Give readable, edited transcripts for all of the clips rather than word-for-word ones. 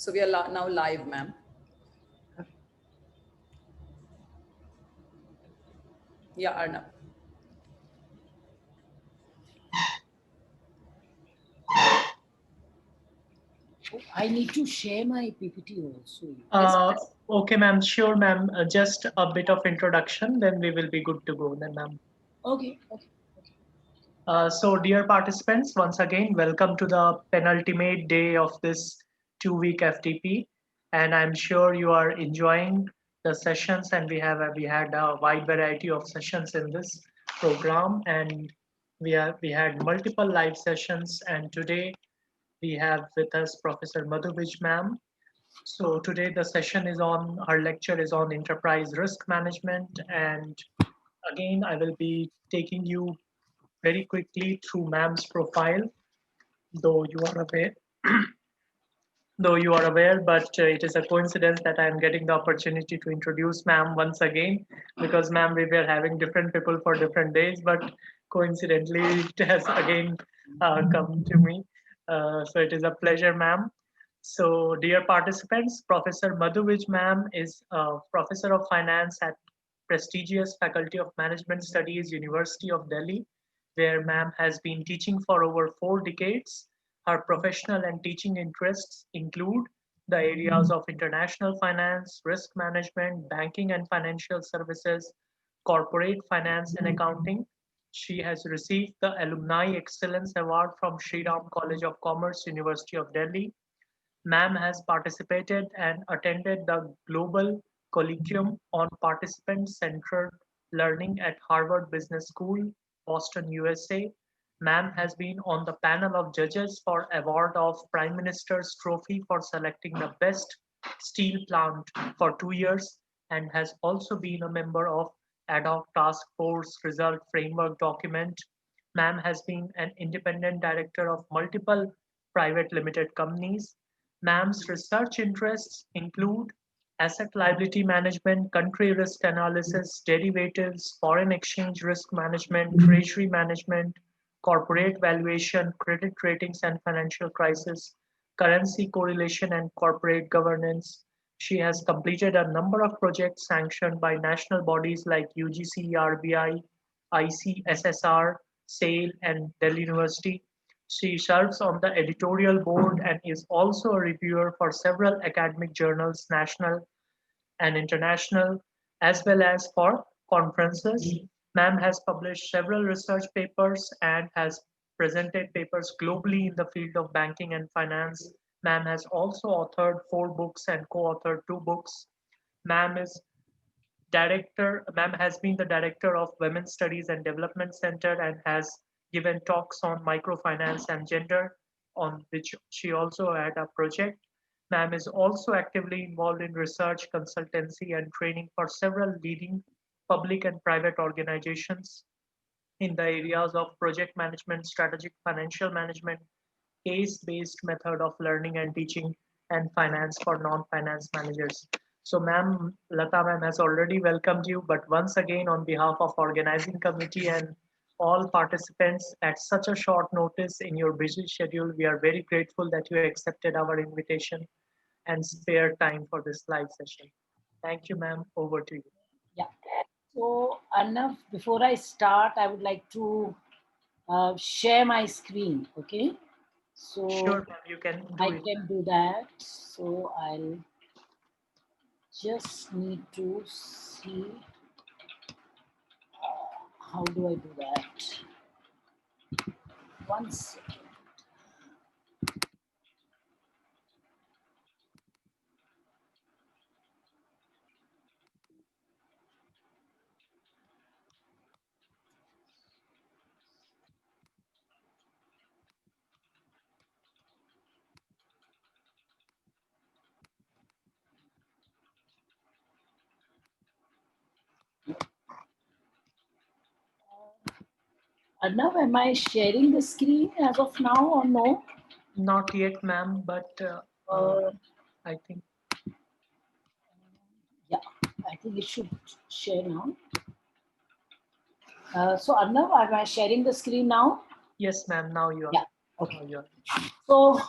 So we are now live, ma'am. Yeah, Arnab. I need to share my PPT also. Yes, Uh, yes. okay, ma'am. Sure, ma'am. Just a bit of introduction, then we will be good to go, then, ma'am. Okay. So, dear participants, once again, welcome to the penultimate day of this 2-week FTP, and I'm sure you are enjoying the sessions. And we had a wide variety of sessions in this program, and we had multiple live sessions. And today we have with us Professor Madhuvij ma'am. So today the session is on, her lecture is on enterprise risk management. And again, I will be taking you very quickly through ma'am's profile, though you are aware, but it is a coincidence that I am getting the opportunity to introduce ma'am once again, because ma'am, we were having different people for different days, but coincidentally it has again come to me. So it is a pleasure, ma'am. So, dear participants, Professor Madhuvij ma'am is a professor of finance at prestigious Faculty of Management Studies, University of Delhi, where ma'am has been teaching for over 4 decades. Her professional and teaching interests include the areas of international finance, risk management, banking and financial services, corporate finance and accounting. She has received the Alumni Excellence Award from Sri Ram College of Commerce, University of Delhi. Ma'am has participated and attended the Global Colloquium on Participant-Centered Learning at Harvard Business School, Boston, USA. Ma'am has been on the panel of judges for award of Prime Minister's Trophy for selecting the best steel plant for 2 years, and has also been a member of ad hoc task force result framework document. Ma'am has been an independent director of multiple private limited companies. Ma'am's research interests include asset liability management, country risk analysis, derivatives, foreign exchange risk management, treasury management, corporate valuation, credit ratings and financial crisis, currency correlation and corporate governance. She has completed a number of projects sanctioned by national bodies like UGC, RBI, ICSSR, SAIL, and Delhi University. She serves on the editorial board and is also a reviewer for several academic journals, national and international, as well as for conferences. Ma'am has published several research papers and has presented papers globally in the field of banking and finance. Ma'am has also authored 4 books and co-authored 2 books. Ma'am is Ma'am has been the director of Women's Studies and Development Center and has given talks on microfinance and gender, on which she also had a project. Ma'am is also actively involved in research, consultancy, and training for several leading public and private organizations in the areas of project management, strategic financial management, case-based method of learning and teaching, and finance for non-finance managers. So, ma'am, Lata ma'am has already welcomed you, but once again, on behalf of organizing committee and all participants at such a short notice in your busy schedule, we are very grateful that you accepted our invitation and spared time for this live session. Thank you, ma'am. Over to you. Yeah. So, Arnav, before I start, I would like to share my screen. Okay. So Sure, ma'am, you can do I it. can do that. So I'll just need to see how do I do that. Once. Arnav, am I sharing the screen as of now or no? Not yet, ma'am, but Uh, I think. yeah, I think it should share now. So Arnav, am I sharing the screen now? Yes, ma'am. Now you are. Yeah. Okay. Now you are. So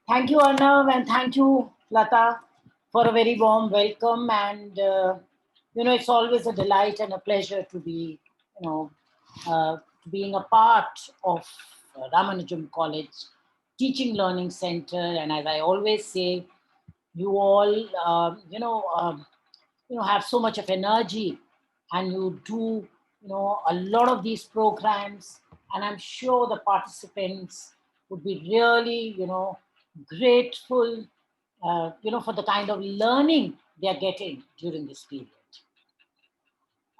thank you, Arnav, and thank you Lata, for a very warm welcome. And, it's always a delight and a pleasure to be, being a part of Ramanujam College Teaching Learning Center. And as I always say, you all, have so much of energy, and you do, a lot of these programs. And I'm sure the participants would be really, grateful, for the kind of learning they're getting during this period.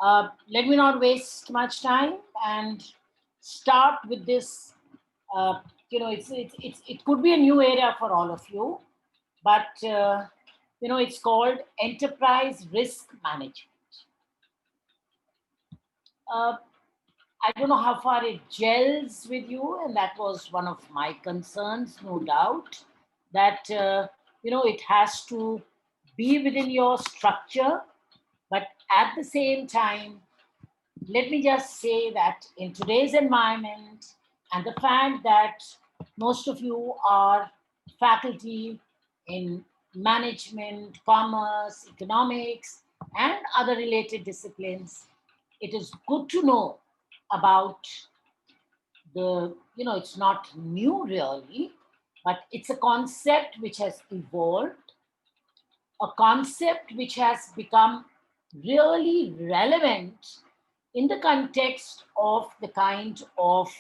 Let me not waste much time and start with this. It could be a new area for all of you, but it's called enterprise risk management. Uh, I don't know how far it gels with you, and that was one of my concerns, no doubt, that it has to be within your structure, but at the same time, let me just say that in today's environment, and the fact that most of you are faculty in management, commerce, economics, and other related disciplines, it is good to know about it's not new really, but it's a concept which has evolved, a concept which has become really relevant in the context of the kind of,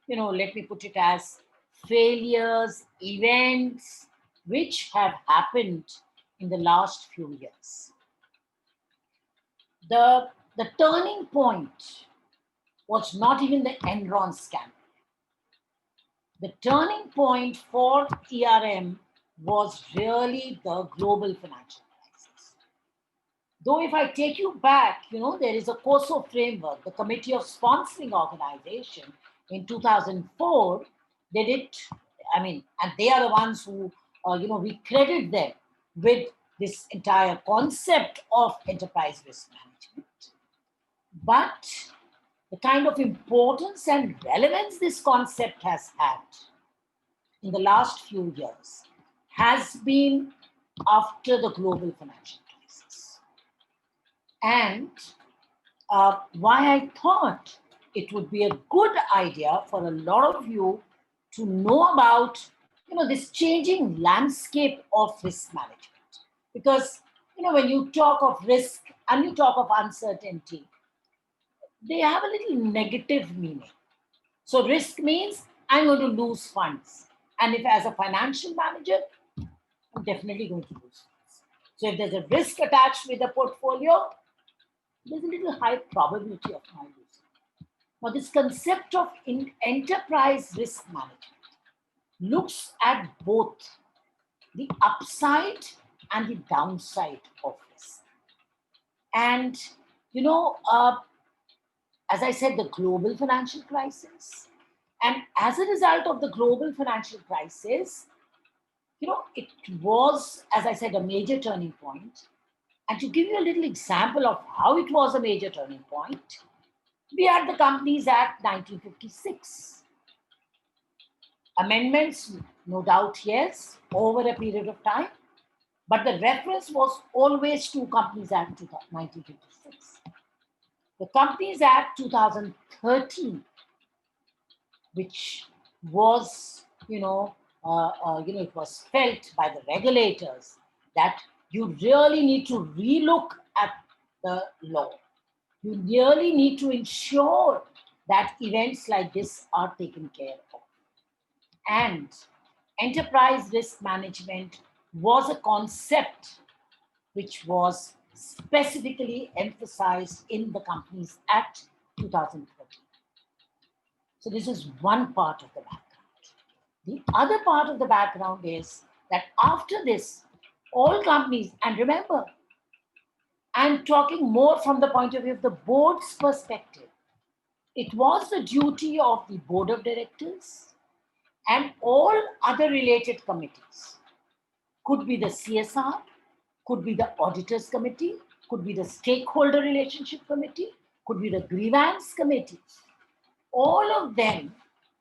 let me put it as failures, events which have happened in the last few years. The turning point was not even the Enron scandal. The turning point for ERM was really the global financial crisis. Though if I take you back, there is a COSO framework, the Committee of Sponsoring Organization in 2004, they did, and they are the ones who, we credit them with this entire concept of enterprise risk management. But the kind of importance and relevance this concept has had in the last few years has been after the global financial crisis. And why I thought it would be a good idea for a lot of you to know about, this changing landscape of risk management. Because, when you talk of risk and you talk of uncertainty, they have a little negative meaning. So risk means I'm going to lose funds. And if as a financial manager, I'm definitely going to lose funds. So if there's a risk attached with a portfolio, there's a little high probability of my losing. Now, this concept of enterprise risk management looks at both the upside and the downside of risk. And, as I said, the global financial crisis. And as a result of the global financial crisis, it was, as I said, a major turning point. And to give you a little example of how it was a major turning point, we had the Companies Act 1956. Amendments, no doubt, yes, over a period of time. But the reference was always to Companies Act 1956. The Companies Act 2013, which was, it was felt by the regulators that you really need to relook at the law. You really need to ensure that events like this are taken care of. And enterprise risk management was a concept which was specifically emphasized in the Companies Act 2013. So this is one part of the background. The other part of the background is that after this, all companies, and remember, I'm talking more from the point of view of the board's perspective. It was the duty of the board of directors and all other related committees. Could be the CSR, could be the auditors committee, could be the stakeholder relationship committee, could be the grievance committee. All of them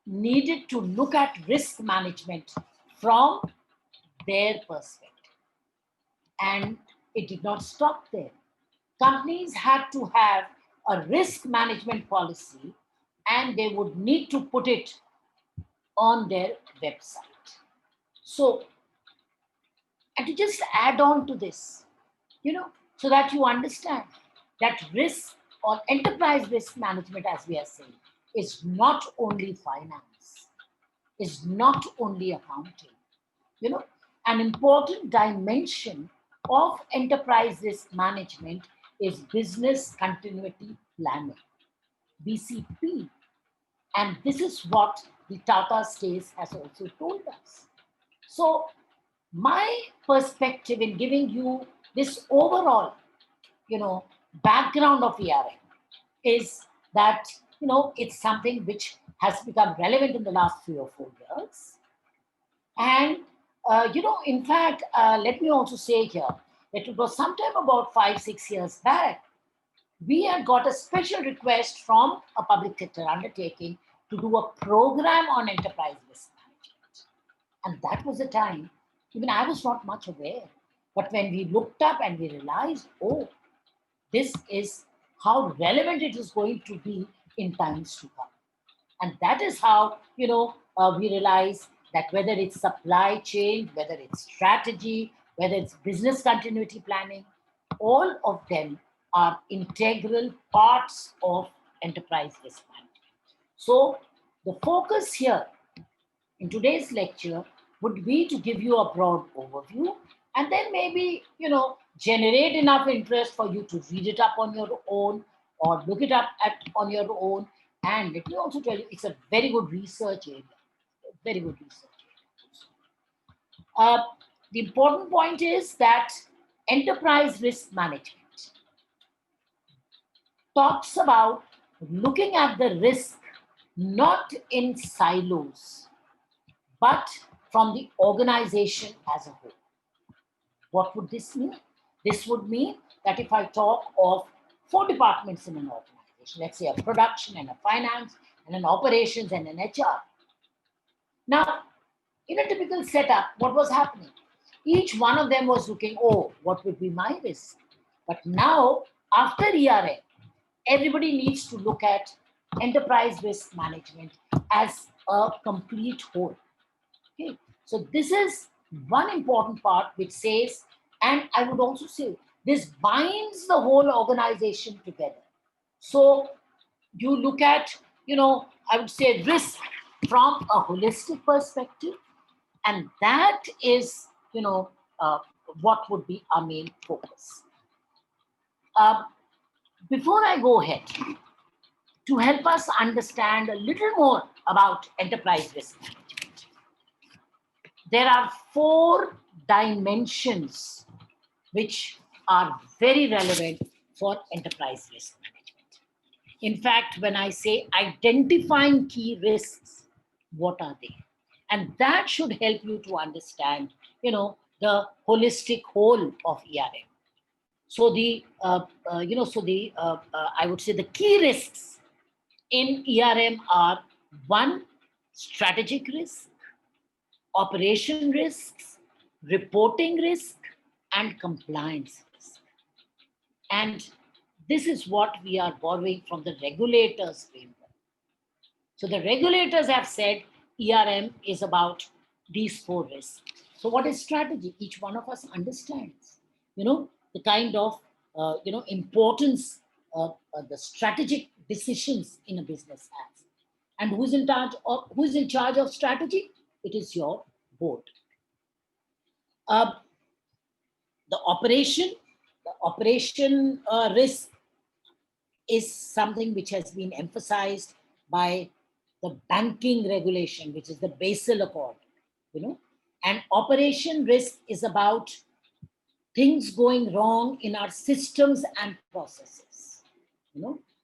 needed to look at risk management from their perspective. And it did not stop there. Companies had to have a risk management policy, and they would need to put it on their website. So, and to just add on to this, so that you understand that risk or enterprise risk management, as we are saying, is not only finance, is not only accounting. You know, an important dimension of enterprise risk management is business continuity planning, BCP. And this is what the Tata case has also told us. So, my perspective in giving you this overall, background of ERM is that, it's something which has become relevant in the last 3 or 4 years. And, in fact, let me also say here that it was sometime about 5, 6 years back, we had got a special request from a public sector undertaking to do a program on enterprise risk management. And that was the time, even I was not much aware. But when we looked up and we realized, oh, this is how relevant it is going to be in times to come. And that is how, we realize that whether it's supply chain, whether it's strategy, whether it's business continuity planning, all of them are integral parts of enterprise risk management. So the focus here in today's lecture would be to give you a broad overview, and then maybe, generate enough interest for you to read it up on your own or look it up on your own. And let me also tell you, it's a very good research area. Very good research area. The important point is that enterprise risk management talks about looking at the risk not in silos, but from the organization as a whole. What would this mean? This would mean that if I talk of 4 departments in an organization, let's say a production and a finance and an operations and an HR. Now, in a typical setup, what was happening? Each one of them was looking, oh, what would be my risk? But now, after ERM, everybody needs to look at enterprise risk management as a complete whole. Okay, so this is one important part which says, and I would also say, this binds the whole organization together. So you look at, I would say risk from a holistic perspective, and that is, what would be our main focus. Before I go ahead, to help us understand a little more about enterprise risk management, there are 4 dimensions which are very relevant for enterprise risk management. In fact, when I say identifying key risks, what are they? And that should help you to understand, the holistic whole of ERM. So I would say the key risks in ERM are: 1, strategic risk; operation risks; reporting risk; and compliance risk. And this is what we are borrowing from the regulators' framework. So the regulators have said ERM is about these 4 risks. So what is strategy? Each one of us understands, the kind of, importance the strategic decisions in a business has. And who is in charge of strategy? It is your board. The operation risk is something which has been emphasized by the banking regulation, which is the Basel Accord, and operation risk is about things going wrong in our systems and processes,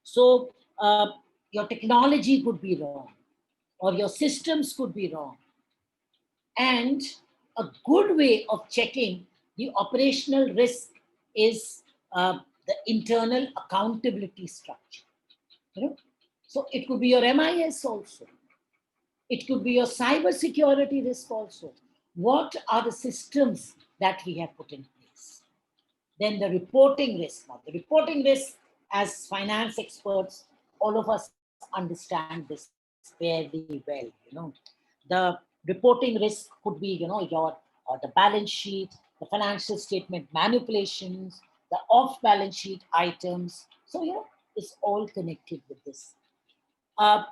So your technology could be wrong, or your systems could be wrong. And a good way of checking the operational risk is the internal accountability structure. So it could be your MIS also. It could be your cyber security risk also. What are the systems that we have put in place? Then the reporting risk. Now, the reporting risk, as finance experts, all of us understand this fairly well. The reporting risk could be, your the balance sheet, the financial statement manipulations, the off-balance sheet items. So, it's all connected with this. Uh,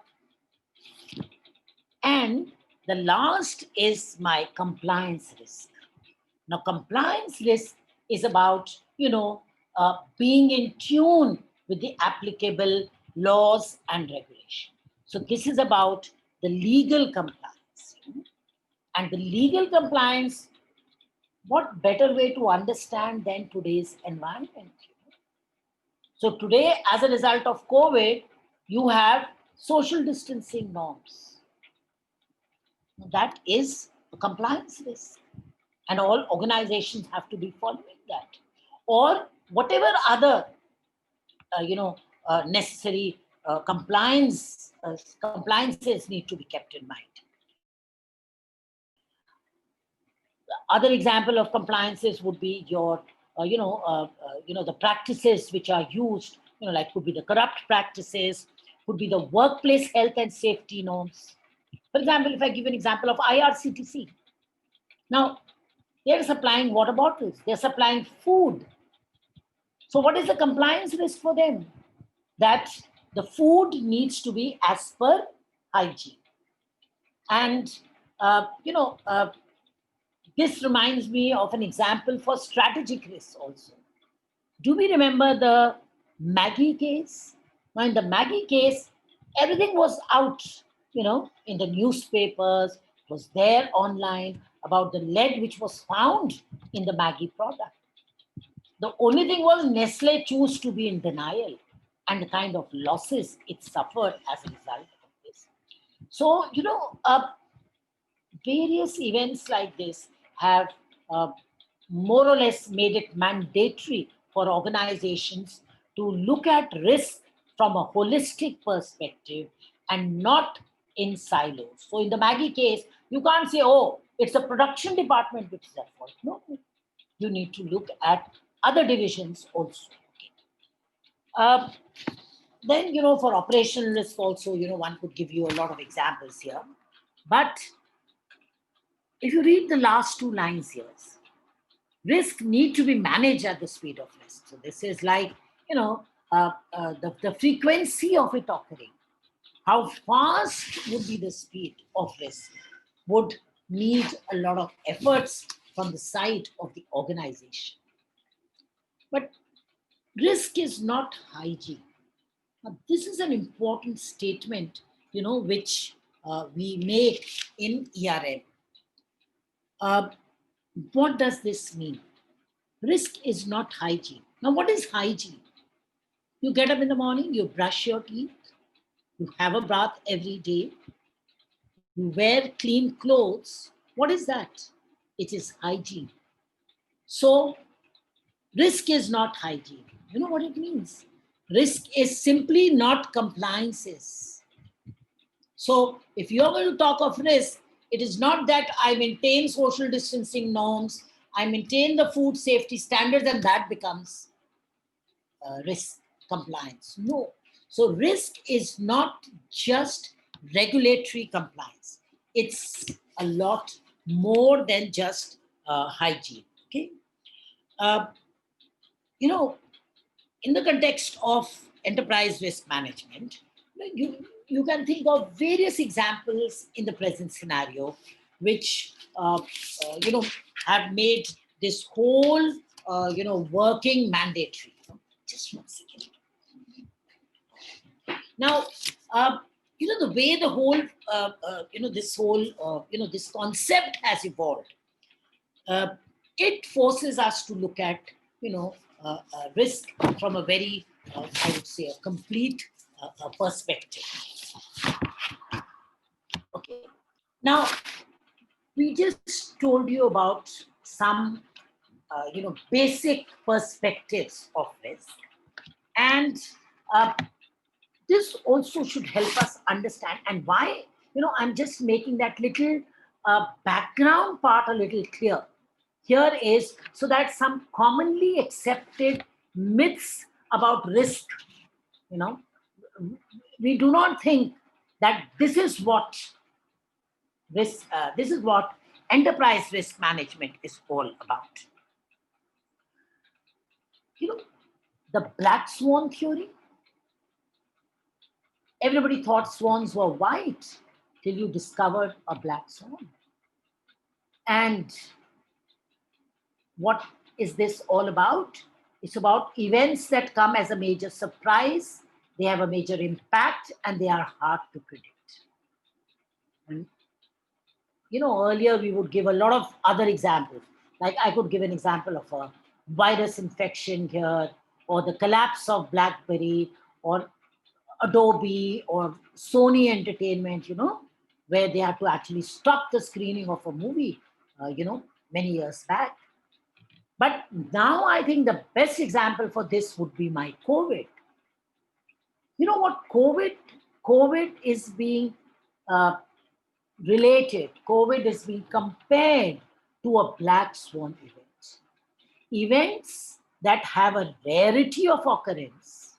and the last is my compliance risk. Now, compliance risk is about, being in tune with the applicable laws and regulation. So this is about the legal compliance. And the legal compliance, what better way to understand than today's environment? So today, as a result of COVID, you have social distancing norms. That is a compliance risk. And all organizations have to be following that, or whatever other necessary compliances need to be kept in mind. Other example of compliances would be your the practices which are used, like could be the corrupt practices, could be the workplace health and safety norms. For example, if I give an example of IRCTC, now they're supplying water bottles, they're supplying food. So what is the compliance risk for them? That the food needs to be as per hygiene. And, this reminds me of an example for strategic risks also. Do we remember the Maggie case? Now, in the Maggie case, everything was out, in the newspapers, was there online about the lead which was found in the Maggie product. The only thing was Nestle chose to be in denial and the kind of losses it suffered as a result of this. So, various events like this have more or less made it mandatory for organizations to look at risk from a holistic perspective and not in silos. So in the Maggie case, you can't say, oh, it's the production department which is at fault. No, you need to look at other divisions also. Uh, then, for operational risk also, one could give you a lot of examples here. But if you read the last two lines here, risk need to be managed at the speed of risk. So this is like, the frequency of it occurring. How fast would be the speed of risk would need a lot of efforts from the side of the organization. But risk is not hygiene. Now, this is an important statement, which we make in ERM. What does this mean? Risk is not hygiene. Now, what is hygiene? You get up in the morning, you brush your teeth, you have a bath every day, you wear clean clothes. What is that? It is hygiene. So, risk is not hygiene. You know what it means? Risk is simply not compliances. So, if you're going to talk of risk, it is not that I maintain social distancing norms, I maintain the food safety standards, and that becomes risk compliance. No. So, risk is not just regulatory compliance, it's a lot more than just hygiene. Okay. Uh, in the context of enterprise risk management, you can think of various examples in the present scenario which have made this whole working mandatory. Just 1 second. Now, the way the whole this concept has evolved, it forces us to look at risk from a very I would say a complete perspective. Okay. Now, we just told you about some basic perspectives of risk, and this also should help us understand, and why I'm just making that little background part a little clear. here is so that some commonly accepted myths about risk, you know, we do not think that this is what enterprise risk management is all about. You know, the black swan theory. Everybody thought swans were white till you discovered a black swan. And what is this all about? It's about events that come as a major surprise, they have a major impact, and they are hard to predict. And, earlier we would give a lot of other examples. Like I could give an example of a virus infection here, or the collapse of BlackBerry, or Adobe, or Sony Entertainment, where they had to actually stop the screening of a movie, many years back. But now I think the best example for this would be my COVID. You know what? COVID is being related. COVID is being compared to a black swan event. Events that have a rarity of occurrence,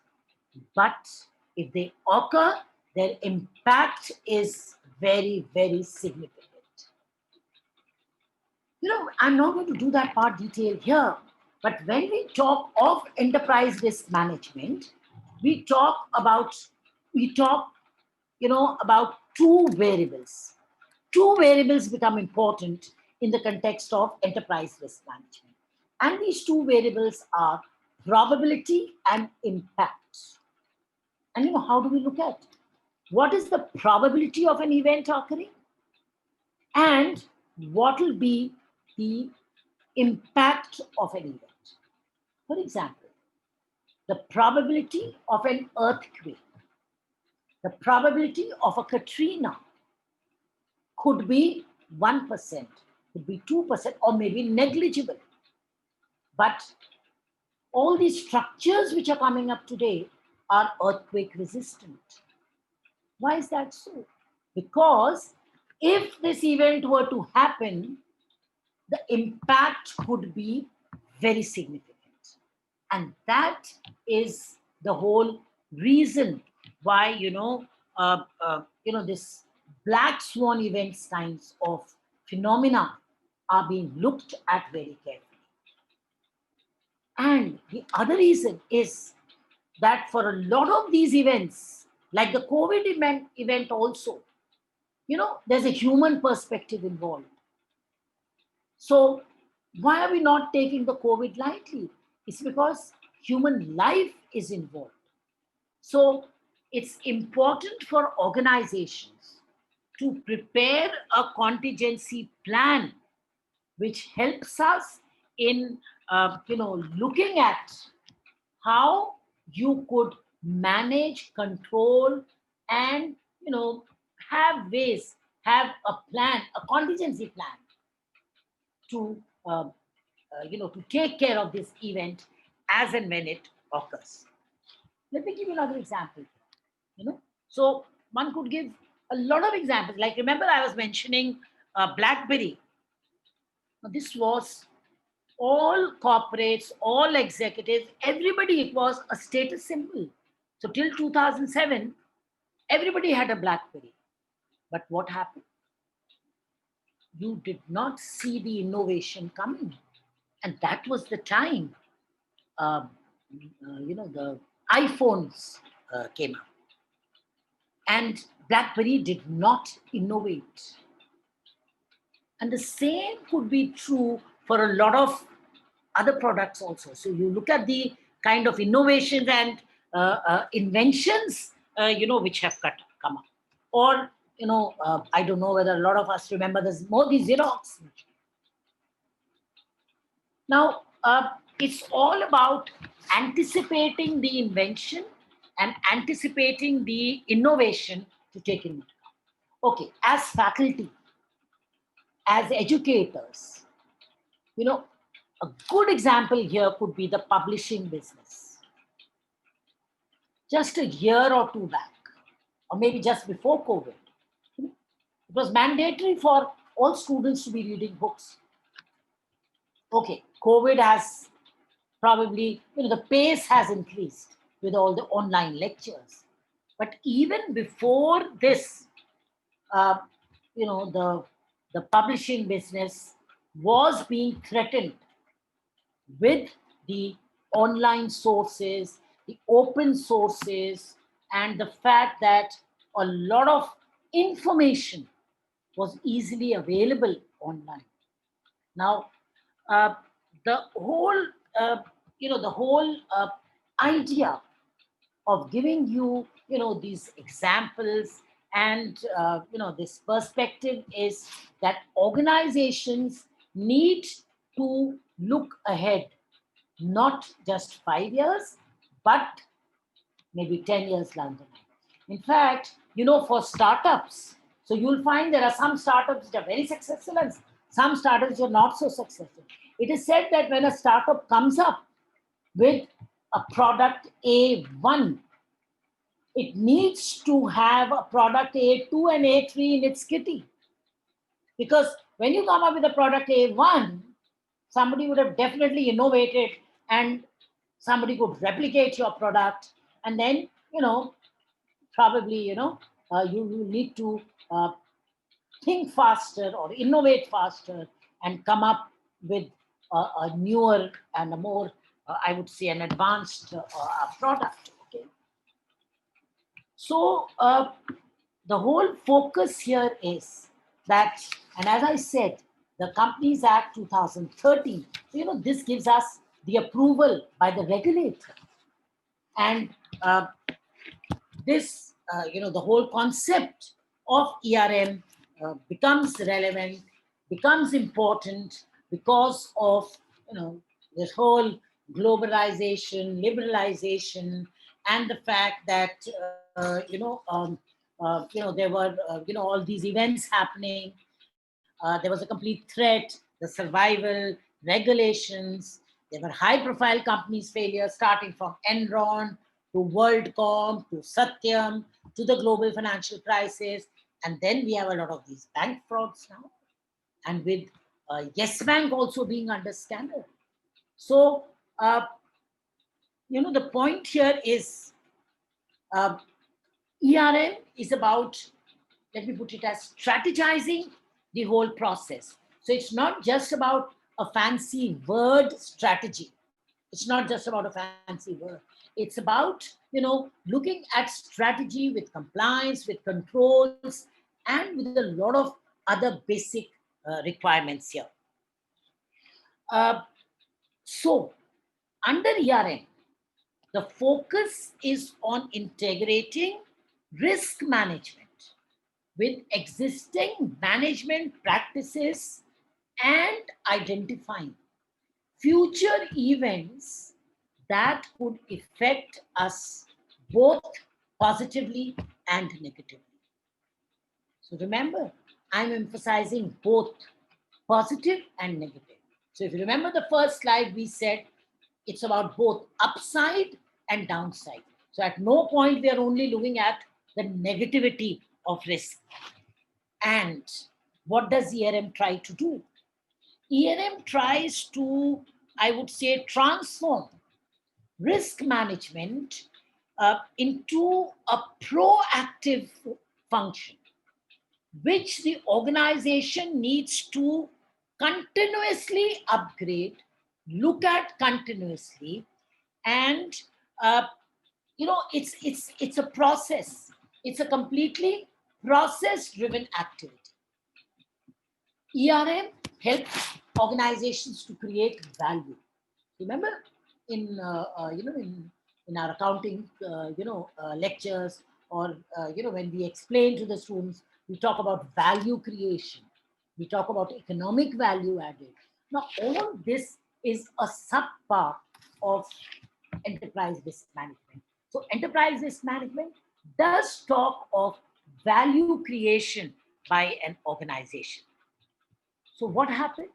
but if they occur, their impact is very, very significant. I'm not going to do that part detail here, but when we talk of enterprise risk management, we talk about, about two variables. Two variables become important in the context of enterprise risk management. And these two variables are probability and impact. And how do we look at it? What is the probability of an event occurring? And what will be the impact of an event? For example, the probability of an earthquake, the probability of a Katrina could be 1%, could be 2%, or maybe negligible. But all these structures which are coming up today are earthquake resistant. Why is that so? Because if this event were to happen, the impact could be very significant. And that is the whole reason why, this black swan events kinds of phenomena are being looked at very carefully. And the other reason is that for a lot of these events, like the COVID event also, there's a human perspective involved. So why are we not taking the COVID lightly? It's because human life is involved. So it's important for organizations to prepare a contingency plan which helps us in looking at how you could manage, control, and have a plan, a contingency plan to to take care of this event as and when it occurs. Let me give you another example. So one could give a lot of examples. Like remember, I was mentioning BlackBerry. Now, this was all corporates, all executives, everybody. It was a status symbol. So till 2007, everybody had a BlackBerry. But what happened? You did not see the innovation coming. And that was the time, the iPhones came out. And BlackBerry did not innovate. And the same could be true for a lot of other products also. So you look at the kind of innovations and inventions, which have come up. Or, I don't know whether a lot of us remember this Modi Xerox. Now, it's all about anticipating the invention and anticipating the innovation to take into account. Okay, as faculty, as educators, a good example here could be the publishing business. Just a year or two back, or maybe just before COVID, it was mandatory for all students to be reading books. Okay, COVID has probably, the pace has increased with all the online lectures. But even before this, uh, the publishing business was being threatened with the online sources, the open sources, and the fact that a lot of information was easily available online. Now, uh, the whole, the whole idea of giving you, these examples and, this perspective is that organizations need to look ahead, not just 5 years, but maybe 10 years down the line. In fact, for startups, so you'll find there are some startups that are very successful and some startups are not so successful. It is said that when a startup comes up with a product A1, it needs to have a product A2 and A3 in its kitty. Because when you come up with a product A1, somebody would have definitely innovated and somebody could replicate your product. And then, probably, you need to think faster or innovate faster and come up with a newer and a more, I would say, an advanced product. Okay. So the whole focus here is that, and as I said, the Companies Act 2013, this gives us the approval by the regulator. And this, the whole concept of ERM becomes relevant, becomes important because of, this whole globalization, liberalization, and the fact that, there were, all these events happening. There was a complete threat, the survival, regulations. There were high-profile companies' failures, starting from Enron to WorldCom to Satyam to the global financial crisis. And then we have a lot of these bank frauds now. And with Yes Bank also being under scandal. So, the point here is uh, ERM is about, let me put it as strategizing the whole process. So it's not just about a fancy word strategy. It's not just about a fancy word. It's about, looking at strategy with compliance, with controls, and with a lot of other basic requirements here. So under ERM, the focus is on integrating risk management with existing management practices and identifying future events that could affect us both positively and negatively. So remember, I'm emphasizing both positive and negative. So if you remember the first slide, we said it's about both upside and downside. So at no point we are only looking at the negativity of risk. And what does ERM try to do? ERM tries to, I would say, transform risk management into a proactive function, which the organization needs to continuously upgrade, look at continuously, and it's a process. It's a completely process-driven activity. ERM helps organizations to create value. Remember, in in our accounting lectures, or when we explain to the students, we talk about value creation. We talk about economic value added. Now, all this is a sub part of enterprise risk management. So, enterprise risk management does talk of value creation by an organization. So what happens?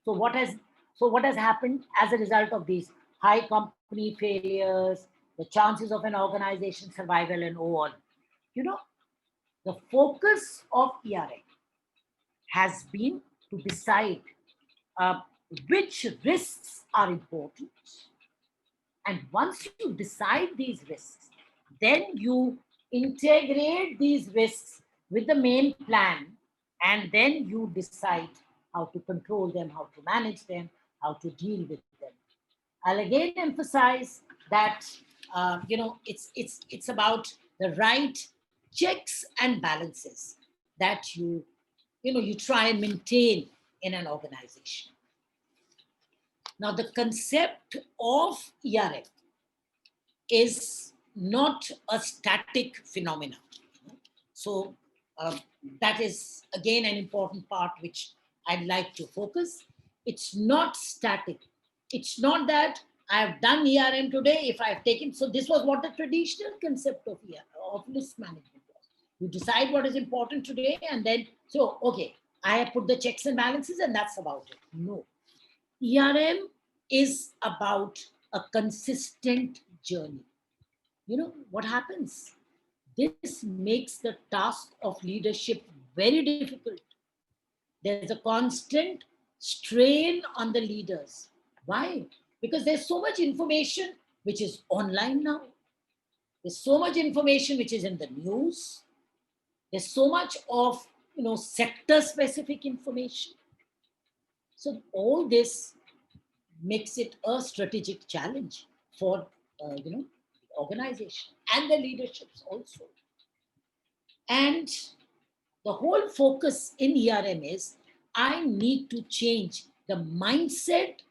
So what has what has happened as a result of these high company failures, the chances of an organization survival, and all? You know, the focus of ERA has been to decide which risks are important. And once you decide these risks, then you integrate these risks with the main plan, and then you decide how to control them, how to manage them, how to deal with them. I'll again emphasize that it's about the right checks and balances that you try and maintain in an organization. Now, the concept of ERM is not a static phenomenon. So that is again an important part which I'd like to focus. It's not static. It's not that I've done ERM today. If I've taken, so this was what the traditional concept of of risk management was. You decide what is important today, and then so okay, I have put the checks and balances, and that's about it. No, ERM is about a consistent journey. You know what happens? This makes the task of leadership very difficult. There's a constant strain on the leaders. Why? Because there's so much information which is online now. There's so much information which is in the news. There's so much of sector specific information. So all this makes it a strategic challenge for the organization and the leaderships also. And the whole focus in ERM is I need to change the mindset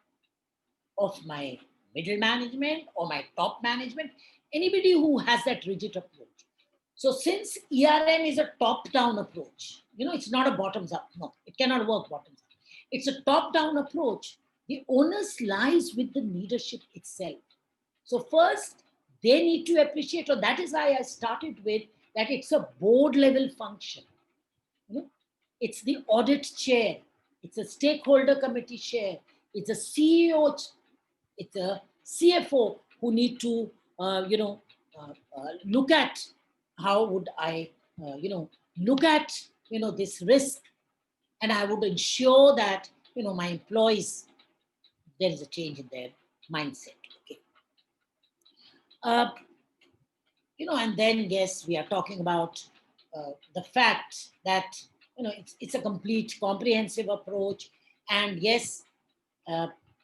of my middle management or my top management, anybody who has that rigid approach. So since ERM is a top-down approach, it's not a bottoms-up. No, it cannot work bottoms-up. It's a top-down approach. The onus lies with the leadership itself. So first, they need to appreciate, or that is why I started with that it's a board-level function. It's the audit chair. It's a stakeholder committee chair. It's a CEO. It's a CFO who need to, look at how would I, look at, this risk, and I would ensure that, my employees, there is a change in their mindset. Okay. And then, yes, we are talking about the fact that, it's a complete comprehensive approach. And yes,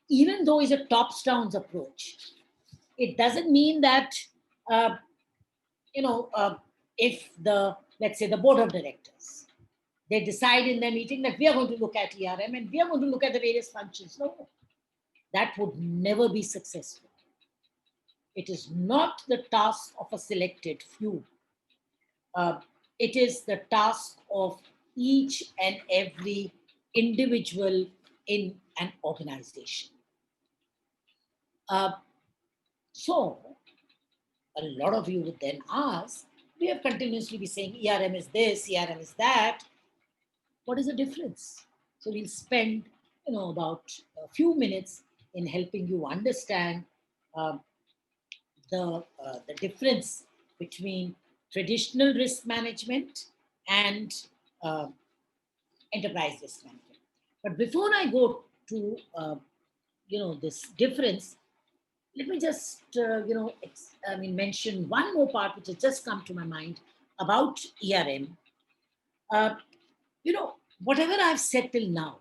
even though it's a tops-down approach, it doesn't mean that, if let's say the board of directors, they decide in their meeting that we are going to look at ERM and we are going to look at the various functions. No, that would never be successful. It is not the task of a selected few. It is the task of each and every individual in an organization. So, a lot of you would then ask, we have continuously been saying ERM is this, ERM is that. What is the difference? So we'll spend, about a few minutes in helping you understand the difference between traditional risk management and enterprise risk management. But before I go to this difference, let me just mention one more part which has just come to my mind about ERM. Whatever I've said till now,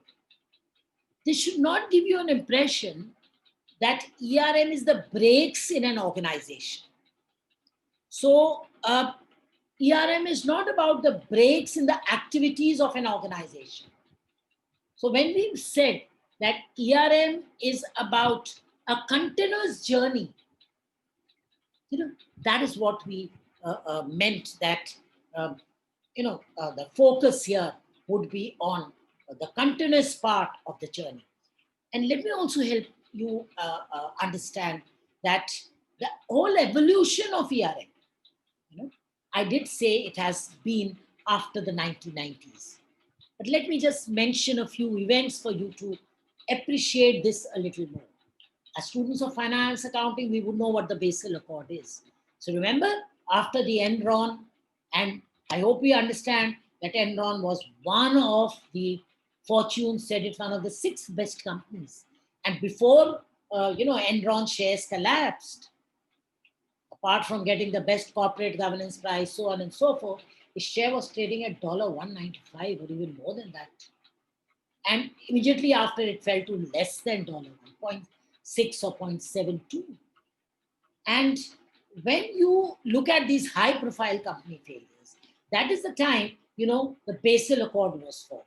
this should not give you an impression that ERM is the brakes in an organization. So ERM is not about the brakes in the activities of an organization. So when we've said that ERM is about a continuous journey, that is what we meant, that the focus here would be on the continuous part of the journey. And let me also help you understand that the whole evolution of ERM, I did say it has been after the 1990s. But let me just mention a few events for you to appreciate this a little more. As students of finance accounting, we would know what the Basel Accord is. So remember, after the Enron, and I hope we understand that Enron was one of the Fortune said it's one of the 6 best companies. And before, Enron shares collapsed, apart from getting the best corporate governance prize, so on and so forth, his share was trading at $1.95 or even more than that. And immediately after, it fell to less than $1.6 or 0.72. And when you look at these high profile company failures, that is the time, the Basel Accord was formed,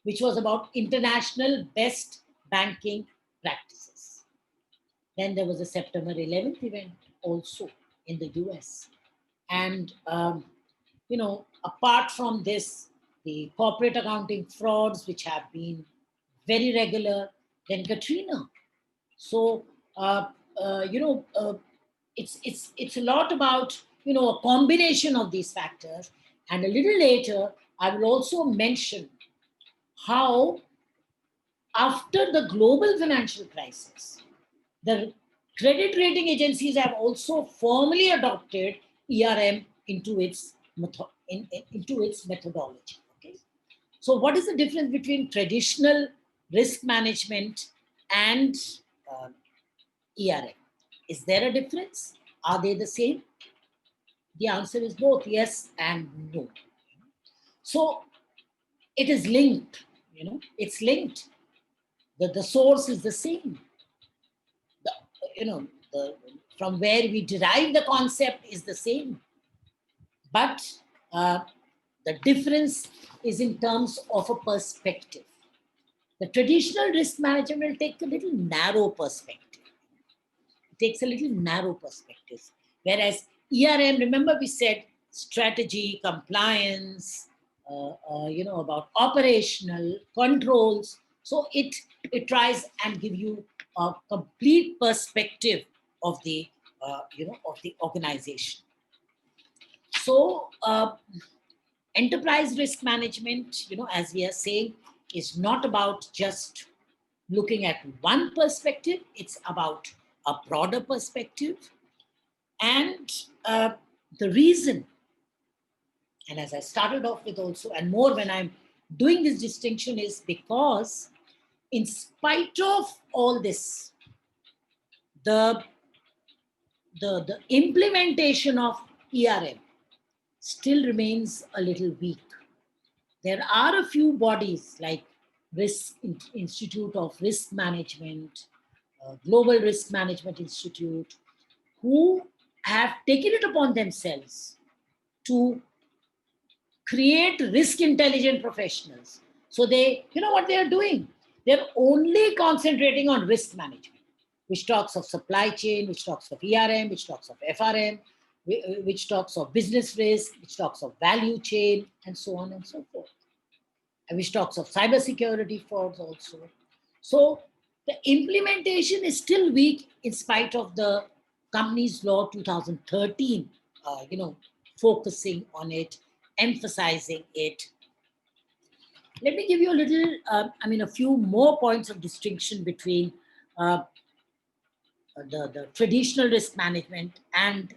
which was about international best banking practices. Then there was a September 11th event also in the US. And, apart from this, the corporate accounting frauds, which have been very regular, then Katrina. So, it's a lot about, a combination of these factors. And a little later, I will also mention how after the global financial crisis, the credit rating agencies have also formally adopted ERM into its methodology. Okay, so what is the difference between traditional risk management and ERM? Is there a difference? Are they the same? The answer is both yes and no. So it is linked. It's linked. The source is the same. From where we derive the concept is the same, but the difference is in terms of a perspective. The traditional risk management will take a little narrow perspective. It takes a little narrow perspective, whereas ERM, remember we said strategy, compliance, about operational controls. So it tries and give you a complete perspective of the of the organization. So enterprise risk management, as we are saying, is not about just looking at one perspective. It's about a broader perspective. And the reason, and as I started off with also, and more when I'm doing this distinction, is because in spite of all this, the implementation of ERM still remains a little weak. There are a few bodies like Institute of Risk Management, Global Risk Management Institute, who have taken it upon themselves to create risk intelligent professionals. So they, what they are doing? They're only concentrating on risk management, which talks of supply chain, which talks of ERM, which talks of FRM, which talks of business risk, which talks of value chain, and so on and so forth. And which talks of cybersecurity frauds also. So the implementation is still weak in spite of the Companies Law 2013, focusing on it, emphasizing it. Let me give you a little, a few more points of distinction between the traditional risk management and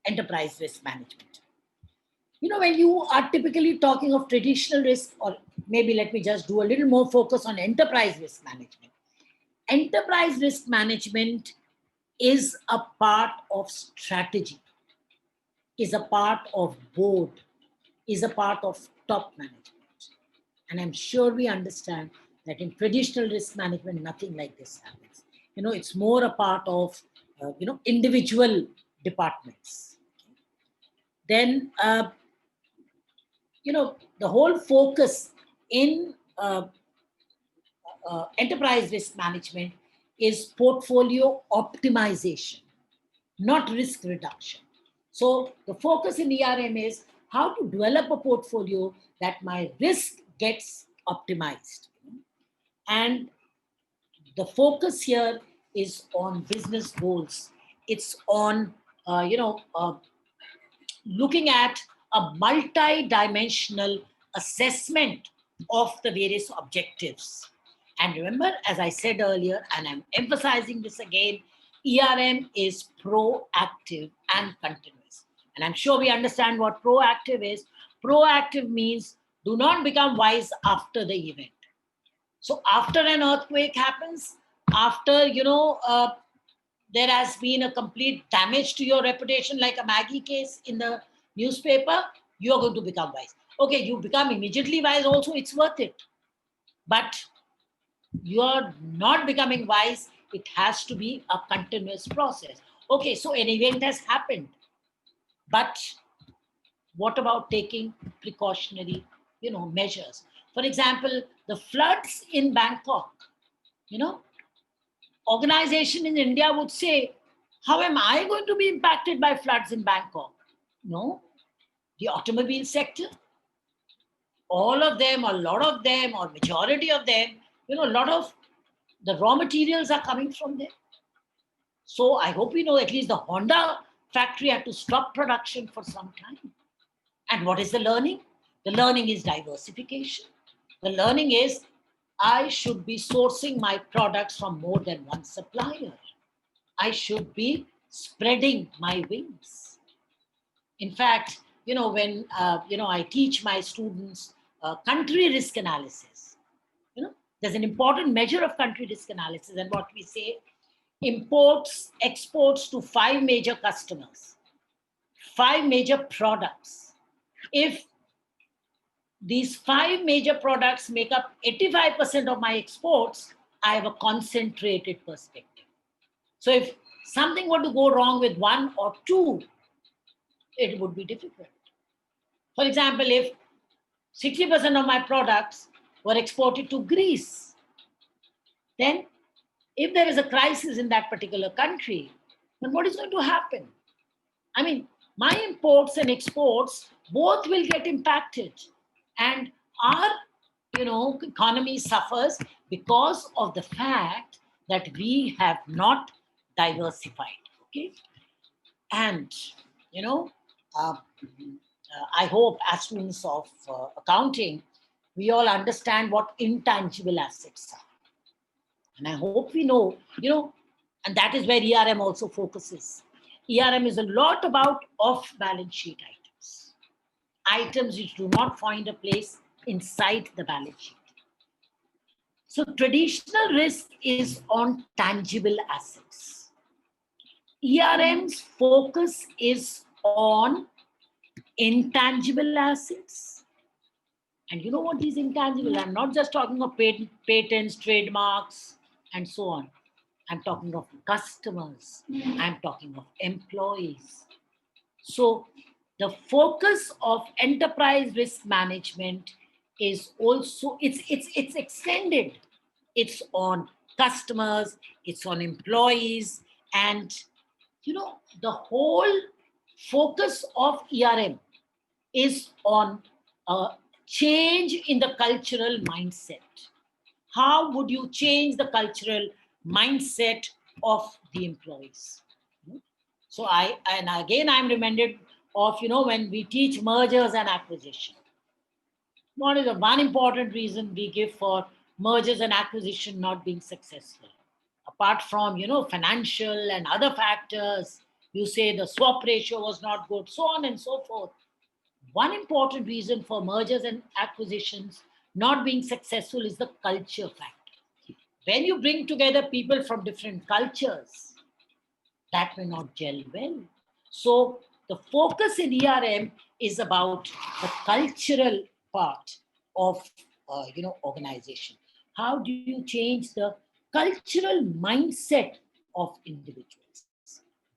enterprise risk management. When you are typically talking of traditional risk, or maybe let me just do a little more focus on enterprise risk management. Enterprise risk management is a part of strategy, is a part of board, is a part of top management. And I'm sure we understand that in traditional risk management, nothing like this happens. It's more a part of, individual departments. Then, the whole focus in enterprise risk management is portfolio optimization, not risk reduction. So the focus in ERM is how to develop a portfolio that my risk gets optimized. And the focus here is on business goals. It's on, looking at a multi-dimensional assessment of the various objectives. And remember, as I said earlier, and I'm emphasizing this again, ERM is proactive and continuous. And I'm sure we understand what proactive is. Proactive means do not become wise after the event. So after an earthquake happens, after, there has been a complete damage to your reputation, like a Maggie case in the newspaper, you're going to become wise. Okay, you become immediately wise also, it's worth it. But you're not becoming wise, it has to be a continuous process. Okay, so an event has happened, but what about taking precautionary, measures? For example, the floods in Bangkok, you know, organization in India would say, how am I going to be impacted by floods in Bangkok? No, the automobile sector, all of them, or a lot of them, or majority of them, a lot of the raw materials are coming from there. So I hope at least the Honda factory had to stop production for some time. And what is the learning? The learning is diversification. The learning is I should be sourcing my products from more than one supplier. I should be spreading my wings. In fact, when I teach my students country risk analysis, there's an important measure of country risk analysis, and what we say: imports, exports to 5 major customers, 5 major products. If these 5 major products make up 85% of my exports, I have a concentrated perspective. So if something were to go wrong with one or two, it would be difficult. For example, if 60% of my products were exported to Greece, then if there is a crisis in that particular country, then what is going to happen? I mean, my imports and exports both will get impacted, and our economy suffers because of the fact that we have not diversified. Okay, and uh, I hope as students of accounting, we all understand what intangible assets are, and I hope we know, and that is where ERM also focuses. ERM is a lot about off balance sheet items, items which do not find a place inside the balance sheet. So traditional risk is on tangible assets. ERM's focus is on intangible assets. And you know what these intangible? I'm not just talking of patents, trademarks, and so on. I'm talking of customers. I'm talking of employees. So the focus of enterprise risk management is also it's extended. It's on customers, it's on employees, and the whole focus of ERM is on a change in the cultural mindset. How would you change the cultural mindset of the employees? So and again, I'm reminded of, when we teach mergers and acquisition. What is the one important reason we give for mergers and acquisition not being successful? Apart from, financial and other factors, you say the swap ratio was not good, so on and so forth. One important reason for mergers and acquisitions not being successful is the culture factor. When you bring together people from different cultures, that may not gel well. So the focus in ERM is about the cultural part of organization. How do you change the cultural mindset of individuals?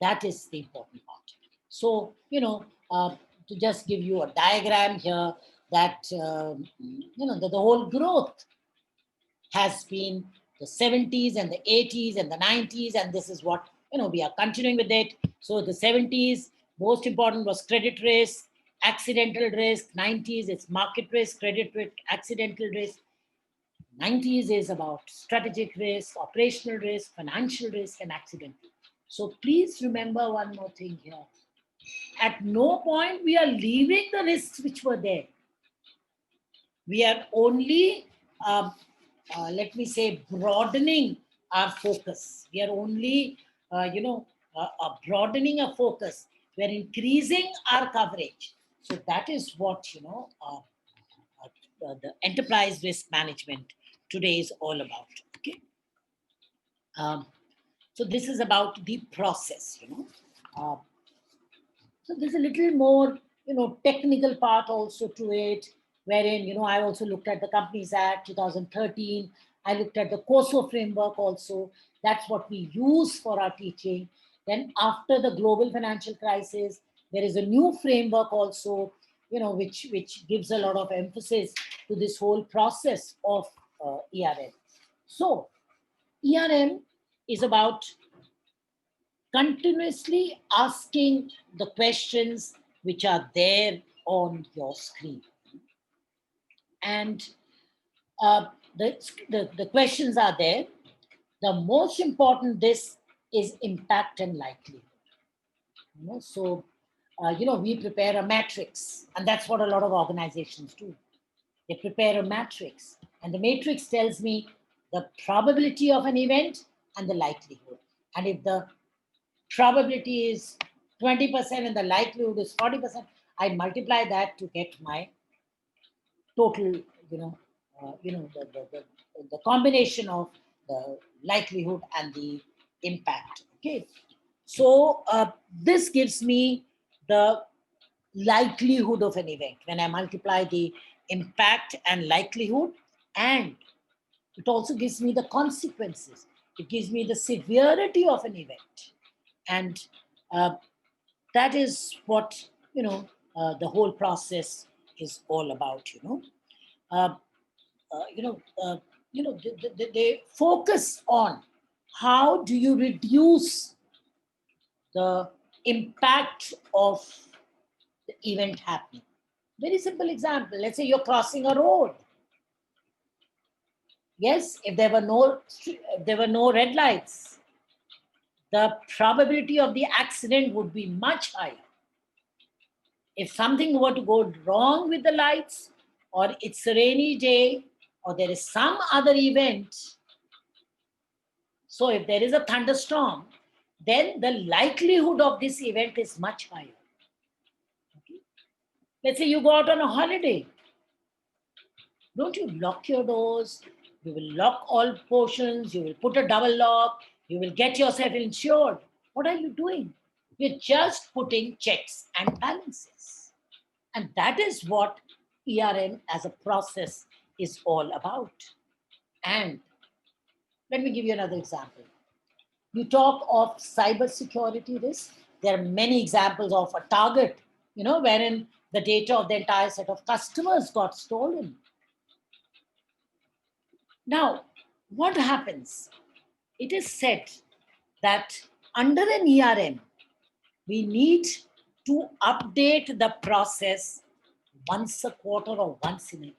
That is the important part. So to just give you a diagram here, that the whole growth has been the 70s and the 80s and the 90s, and this is what we are continuing with it. So the 70s, most important was credit risk, accidental risk. 90s, it's market risk, credit risk, accidental risk. 90s is about strategic risk, operational risk, financial risk, and accidental. So please remember one more thing here. At no point we are leaving the risks which were there. We are only, let me say, broadening our focus. We are only, broadening our focus. We are increasing our coverage. So that is what, the enterprise risk management today is all about. Okay. Um, so this is about the process, Uh, so there's a little more, technical part also to it, wherein, I also looked at the Companies Act 2013. I looked at the COSO framework also. That's what we use for our teaching. Then after the global financial crisis, there is a new framework also, which gives a lot of emphasis to this whole process of ERM. So ERM is about continuously asking the questions which are there on your screen. And the questions are there. The most important this is impact and likelihood. So, we prepare a matrix, and that's what a lot of organizations do. They prepare a matrix, and the matrix tells me the probability of an event and the likelihood. And if the probability is 20% and the likelihood is 40%, I multiply that to get my total, the combination of the likelihood and the impact. Okay. So this gives me the likelihood of an event when I multiply the impact and likelihood, and it also gives me the consequences. It gives me the severity of an event. And that is what the whole process is all about. Uh, you know they focus on how do you reduce the impact of the event happening. Very simple example. Let's say you're crossing a road. Yes, if there were no red lights, the probability of the accident would be much higher. If something were to go wrong with the lights, or it's a rainy day, or there is some other event, so if there is a thunderstorm, then the likelihood of this event is much higher. Okay? Let's say you go out on a holiday. Don't you lock your doors? You will lock all portions. You will put a double lock. You will get yourself insured. What are you doing? You're just putting checks and balances. And that is what ERM as a process is all about. And let me give you another example. You talk of cybersecurity risk. There are many examples of a target, wherein the data of the entire set of customers got stolen. Now, what happens? It is said that under an ERM, we need to update the process once a quarter or once in a year.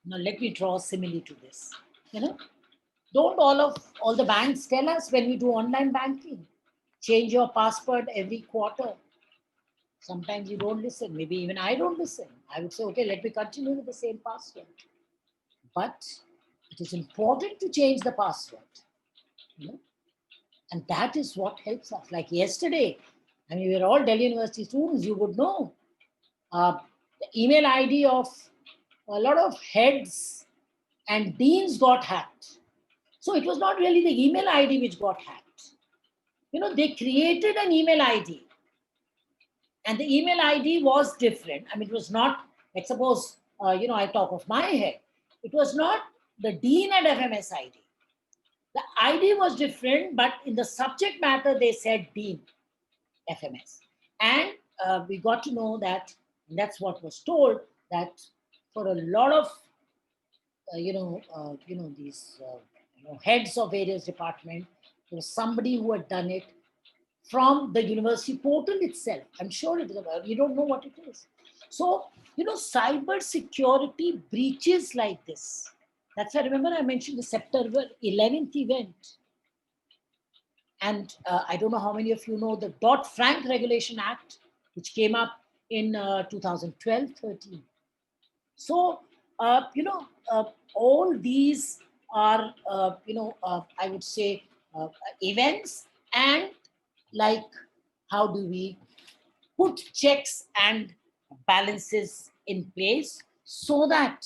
Now, let me draw a simile to this. Don't all the banks tell us when we do online banking, change your password every quarter? Sometimes you don't listen. Maybe even I don't listen. I would say, okay, let me continue with the same password. But it is important to change the password. And that is what helps us. Like yesterday, I mean, we're all Delhi University students, you would know. The email ID of a lot of heads and deans got hacked. So it was not really the email ID which got hacked. They created an email ID. And the email ID was different. I mean, it was not, like suppose, I talk of my head. It was not the dean at FMS ID. The ID was different, but in the subject matter, they said Dean FMS. And we got to know that, and that's what was told, that for a lot of, these heads of various departments, there was somebody who had done it from the university portal itself. I'm sure it is about, you don't know what it is. So, cyber security breaches like this. That's why, remember, I mentioned the September 11th event. And I don't know how many of you know the Dodd-Frank Regulation Act, which came up in 2012-13. So, all these are, I would say, events, and like how do we put checks and balances in place so that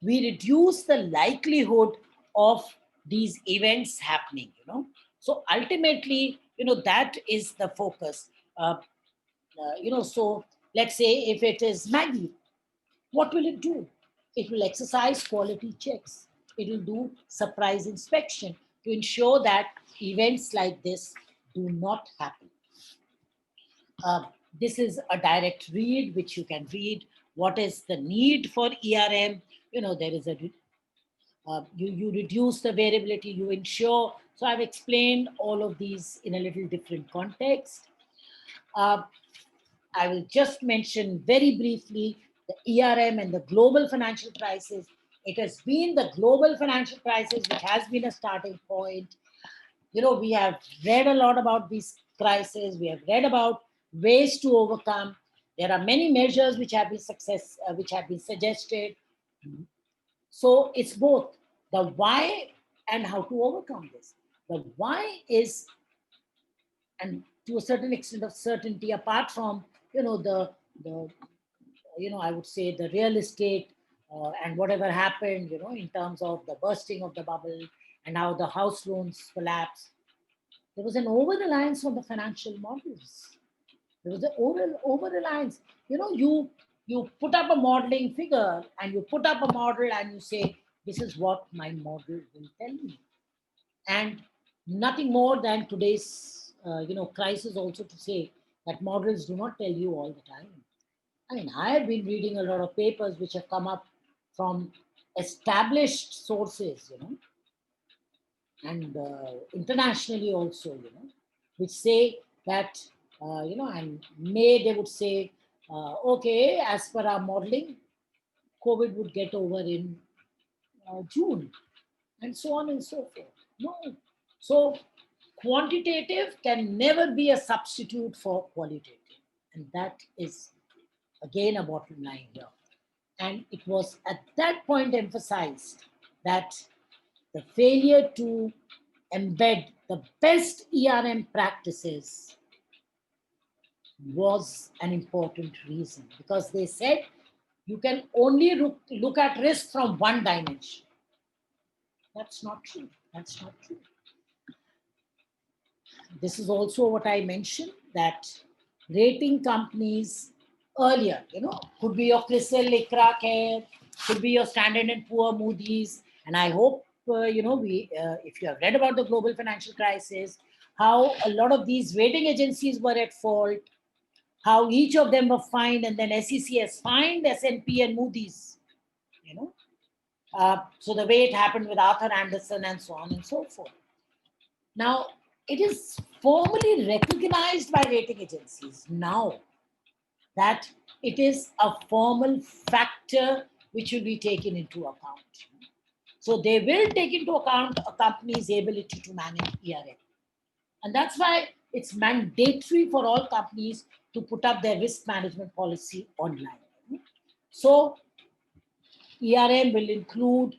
we reduce the likelihood of these events happening, So ultimately, that is the focus. So let's say if it is Maggie, what will it do? It will exercise quality checks. It will do surprise inspection to ensure that events like this do not happen. Uh, this is a direct read, which you can read. What is the need for ERM? There is you reduce the variability, you ensure. So I've explained all of these in a little different context. Uh, I will just mention very briefly the ERM and the global financial crisis. It has been the global financial crisis which has been a starting point. We have read a lot about these crises. We have read about ways to overcome. There are many measures which have been suggested. So it's both the why and how to overcome this. The why is, and to a certain extent of certainty, apart from the I would say the real estate and whatever happened, in terms of the bursting of the bubble and how the house loans collapsed. There was an over reliance on the financial models. There was an over reliance. You put up a modeling figure and you put up a model and you say, this is what my model will tell me. And nothing more than today's crisis also to say that models do not tell you all the time. I mean, I have been reading a lot of papers which have come up from established sources, and internationally also, which say that, and they would say, okay, as per our modeling, COVID would get over in June, and so on and so forth. No. So quantitative can never be a substitute for qualitative. And that is, again, a bottom line here. And it was at that point emphasized that the failure to embed the best ERM practices was an important reason, because they said you can only look at risk from one dimension. That's not true. That's not true. This is also what I mentioned, that rating companies earlier, could be your CRISIL, ICRA Care, could be your Standard and Poor, Moody's. And I hope, if you have read about the global financial crisis, how a lot of these rating agencies were at fault, how each of them were fined, and then SEC has fined S&P and Moody's, so the way it happened with Arthur Andersen and so on and so forth. Now, it is formally recognized by rating agencies now that it is a formal factor which will be taken into account. So they will take into account a company's ability to manage ERM. And that's why it's mandatory for all companies to put up their risk management policy online. So ERM will include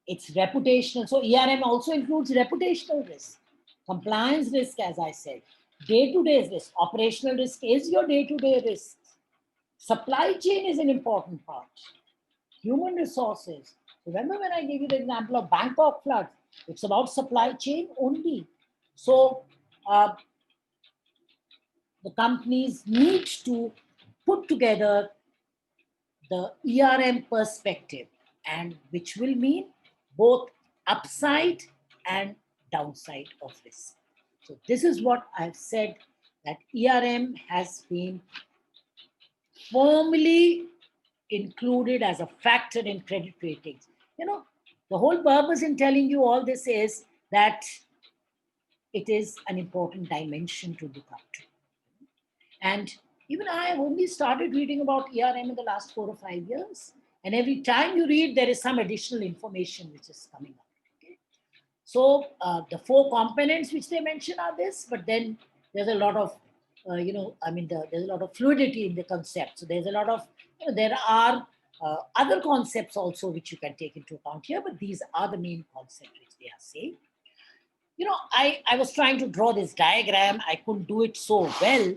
its reputational. So ERM also includes reputational risk, compliance risk, as I said, day-to-day risk. Operational risk is your day-to-day risk. Supply chain is an important part. Human resources. Remember when I gave you the example of Bangkok flood? It's about supply chain only. So the companies need to put together the ERM perspective, and which will mean both upside and downside of risk. So this is what I've said, that ERM has been formally included as a factor in credit ratings. The whole purpose in telling you all this is that it is an important dimension to look up to. And even I have only started reading about ERM in the last 4 or 5 years. And every time you read, there is some additional information which is coming up. Okay? So the 4 components which they mention are this, but then there's a lot of, there's a lot of fluidity in the concept. So there's a lot of, there are other concepts also which you can take into account here, but these are the main concepts which they are saying. I was trying to draw this diagram. I couldn't do it so well,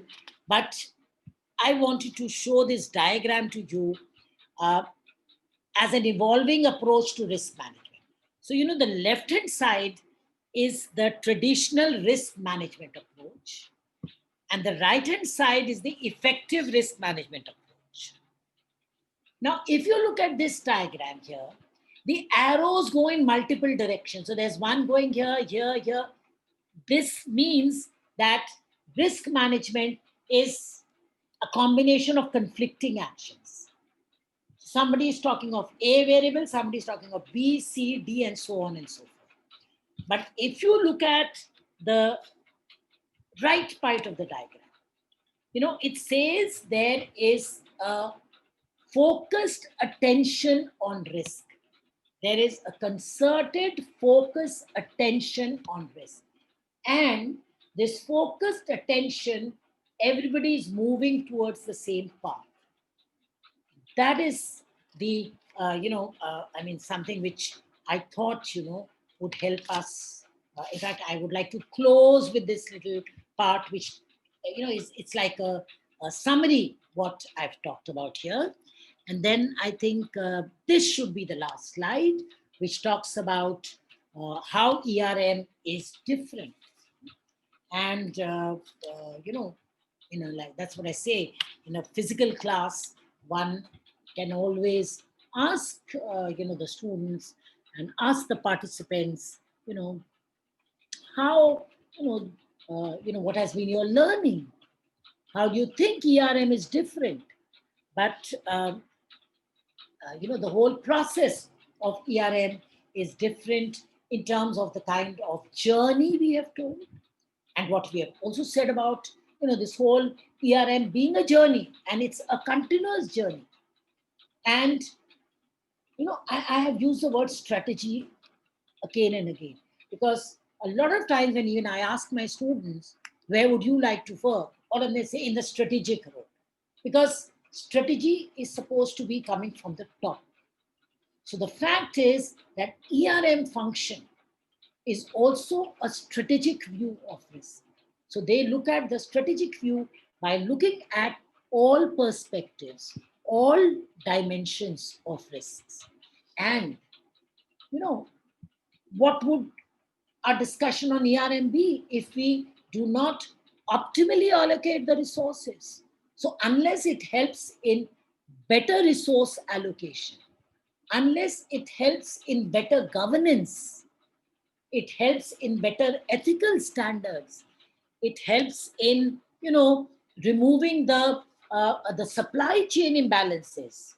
but I wanted to show this diagram to you as an evolving approach to risk management. So, the left-hand side is the traditional risk management approach, and the right-hand side is the effective risk management approach. Now, if you look at this diagram here, the arrows go in multiple directions. So there's one going here, here, here. This means that risk management is a combination of conflicting actions. Somebody is talking of A variable, somebody is talking of B, C, D, and so on and so forth. But if you look at the right part of the diagram, it says there is a focused attention on risk. There is a concerted focus attention on risk. And this focused attention, everybody is moving towards the same path. That is the, something which I thought, would help us. In fact, I would like to close with this little part, which, it's like a summary what I've talked about here. And then I think this should be the last slide, which talks about how ERM is different. And, like that's what I say, in a physical class, one can always ask, the students and ask the participants, how, what has been your learning? How do you think ERM is different? But, the whole process of ERM is different in terms of the kind of journey we have told, and what we have also said about, this whole ERM being a journey, and it's a continuous journey. And, I have used the word strategy again and again, because a lot of times when even I ask my students, where would you like to work? Or when they say in the strategic role, because strategy is supposed to be coming from the top. So the fact is that ERM function is also a strategic view of risk. So they look at the strategic view by looking at all perspectives, all dimensions of risks. And, what would our discussion on ERM be if we do not optimally allocate the resources? So unless it helps in better resource allocation, unless it helps in better governance, it helps in better ethical standards, it helps in, removing the supply chain imbalances,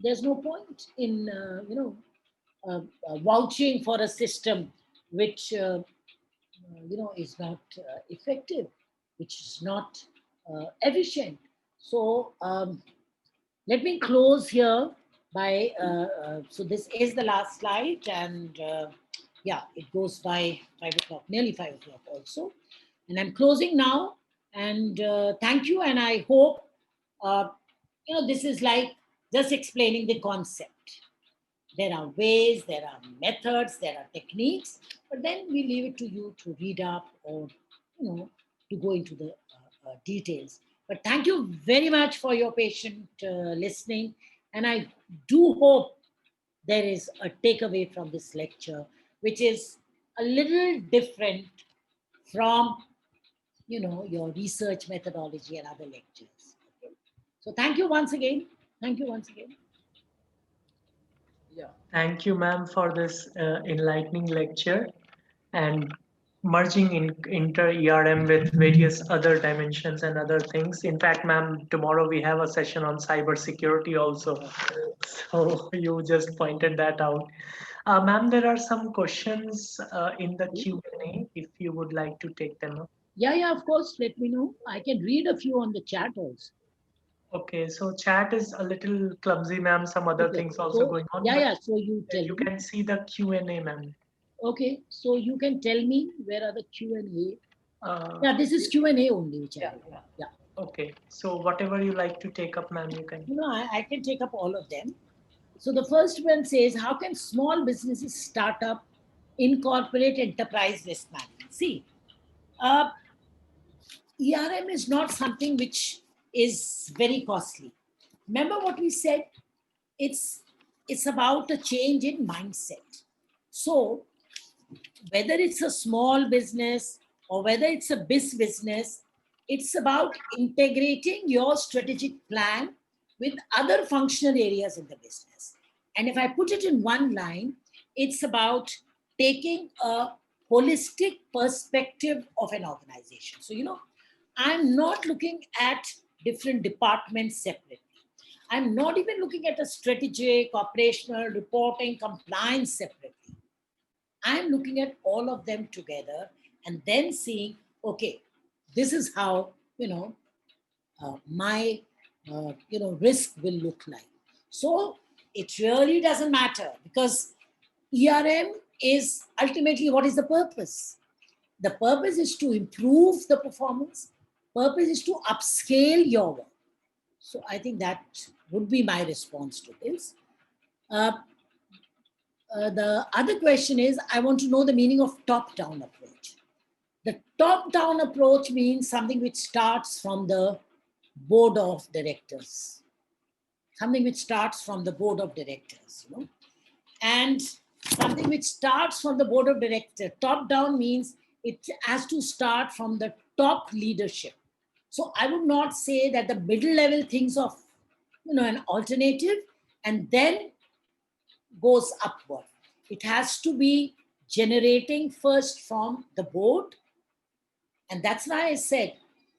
there's no point in, vouching for a system which, is not effective, which is not efficient. So let me close here by, so this is the last slide, and yeah, it goes by 5 o'clock, nearly 5 o'clock also. And I'm closing now, and thank you, and I hope, this is like just explaining the concept. There are ways, there are methods, there are techniques, but then we leave it to you to read up or, to go into the details. But thank you very much for your patient listening. And I do hope there is a takeaway from this lecture, which is a little different from, your research methodology and other lectures. Okay? So thank you once again. Thank you once again. Yeah. Thank you, ma'am, for this enlightening lecture and merging in inter ERM with various other dimensions and other things. In fact, ma'am, tomorrow we have a session on cybersecurity also. So you just pointed that out. Ma'am, there are some questions in the Q&A if you would like to take them up. Yeah, of course. Let me know. I can read a few on the chat also. Okay, so chat is a little clumsy, ma'am. Some other Okay. things also So, going on. yeah, But so you tell you me. can see the Q&A, ma'am. Okay, so you can tell me where are the Q&A. Uh, Yeah, this is Q&A only, which I Yeah. yeah. Okay, so whatever you like to take up, ma'am, you can. I can take up all of them. So the first one says, how can small businesses start up incorporate enterprise risk management? See, ERM is not something which is very costly. Remember what we said? it's it's about a change in mindset. So whether it's a small business or whether it's a business, it's about integrating your strategic plan with other functional areas in the business. And if I put it in one line, it's about taking a holistic perspective of an organization. So, I'm not looking at different departments separately. I'm not even looking at a strategic, operational, reporting, compliance separately. I'm looking at all of them together and then seeing, okay, this is how, my, risk will look like. So it really doesn't matter because ERM is ultimately what is the purpose? The purpose is to improve the performance. Purpose is to upscale your work. So I think that would be my response to this. Uh, the other question is, I want to know the meaning of top-down approach. The top-down approach means something which starts from the board of directors. Something which starts from the board of directors, and something which starts from the board of directors. Top-down means it has to start from the top leadership. So I would not say that the middle level thinks of, an alternative and then goes upward. It has to be generating first from the board. And that's why I said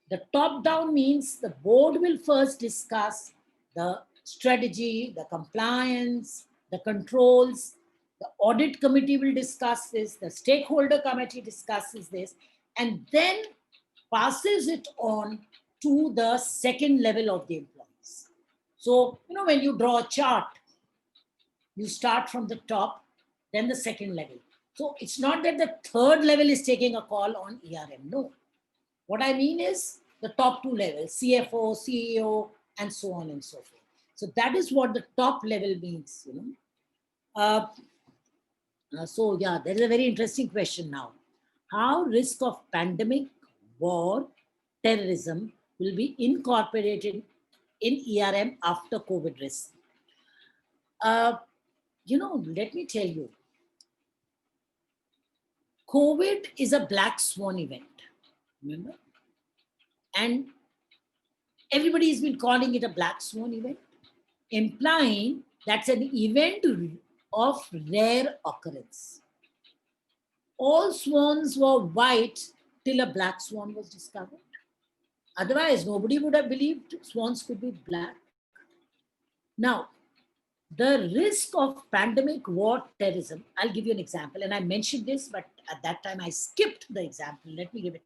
the top down means the board will first discuss the strategy, the compliance, the controls. The audit committee will discuss this. The stakeholder committee discusses this and then passes it on to the second level of the employees. So, when you draw a chart, you start from the top, then the second level. So it's not that the third level is taking a call on ERM. No. What I mean is the top two levels, CFO, CEO, and so on and so forth. So that is what the top level means. So yeah, there is a very interesting question now. How risk of pandemic, war, terrorism will be incorporated in ERM after COVID risk? Let me tell you, COVID is a black swan event, remember? And everybody has been calling it a black swan event, implying that's an event of rare occurrence. All swans were white till a black swan was discovered. Otherwise, nobody would have believed swans could be black. Now, the risk of pandemic, war, terrorism, I'll give you an example. And I mentioned this, but at that time I skipped the example. Let me give it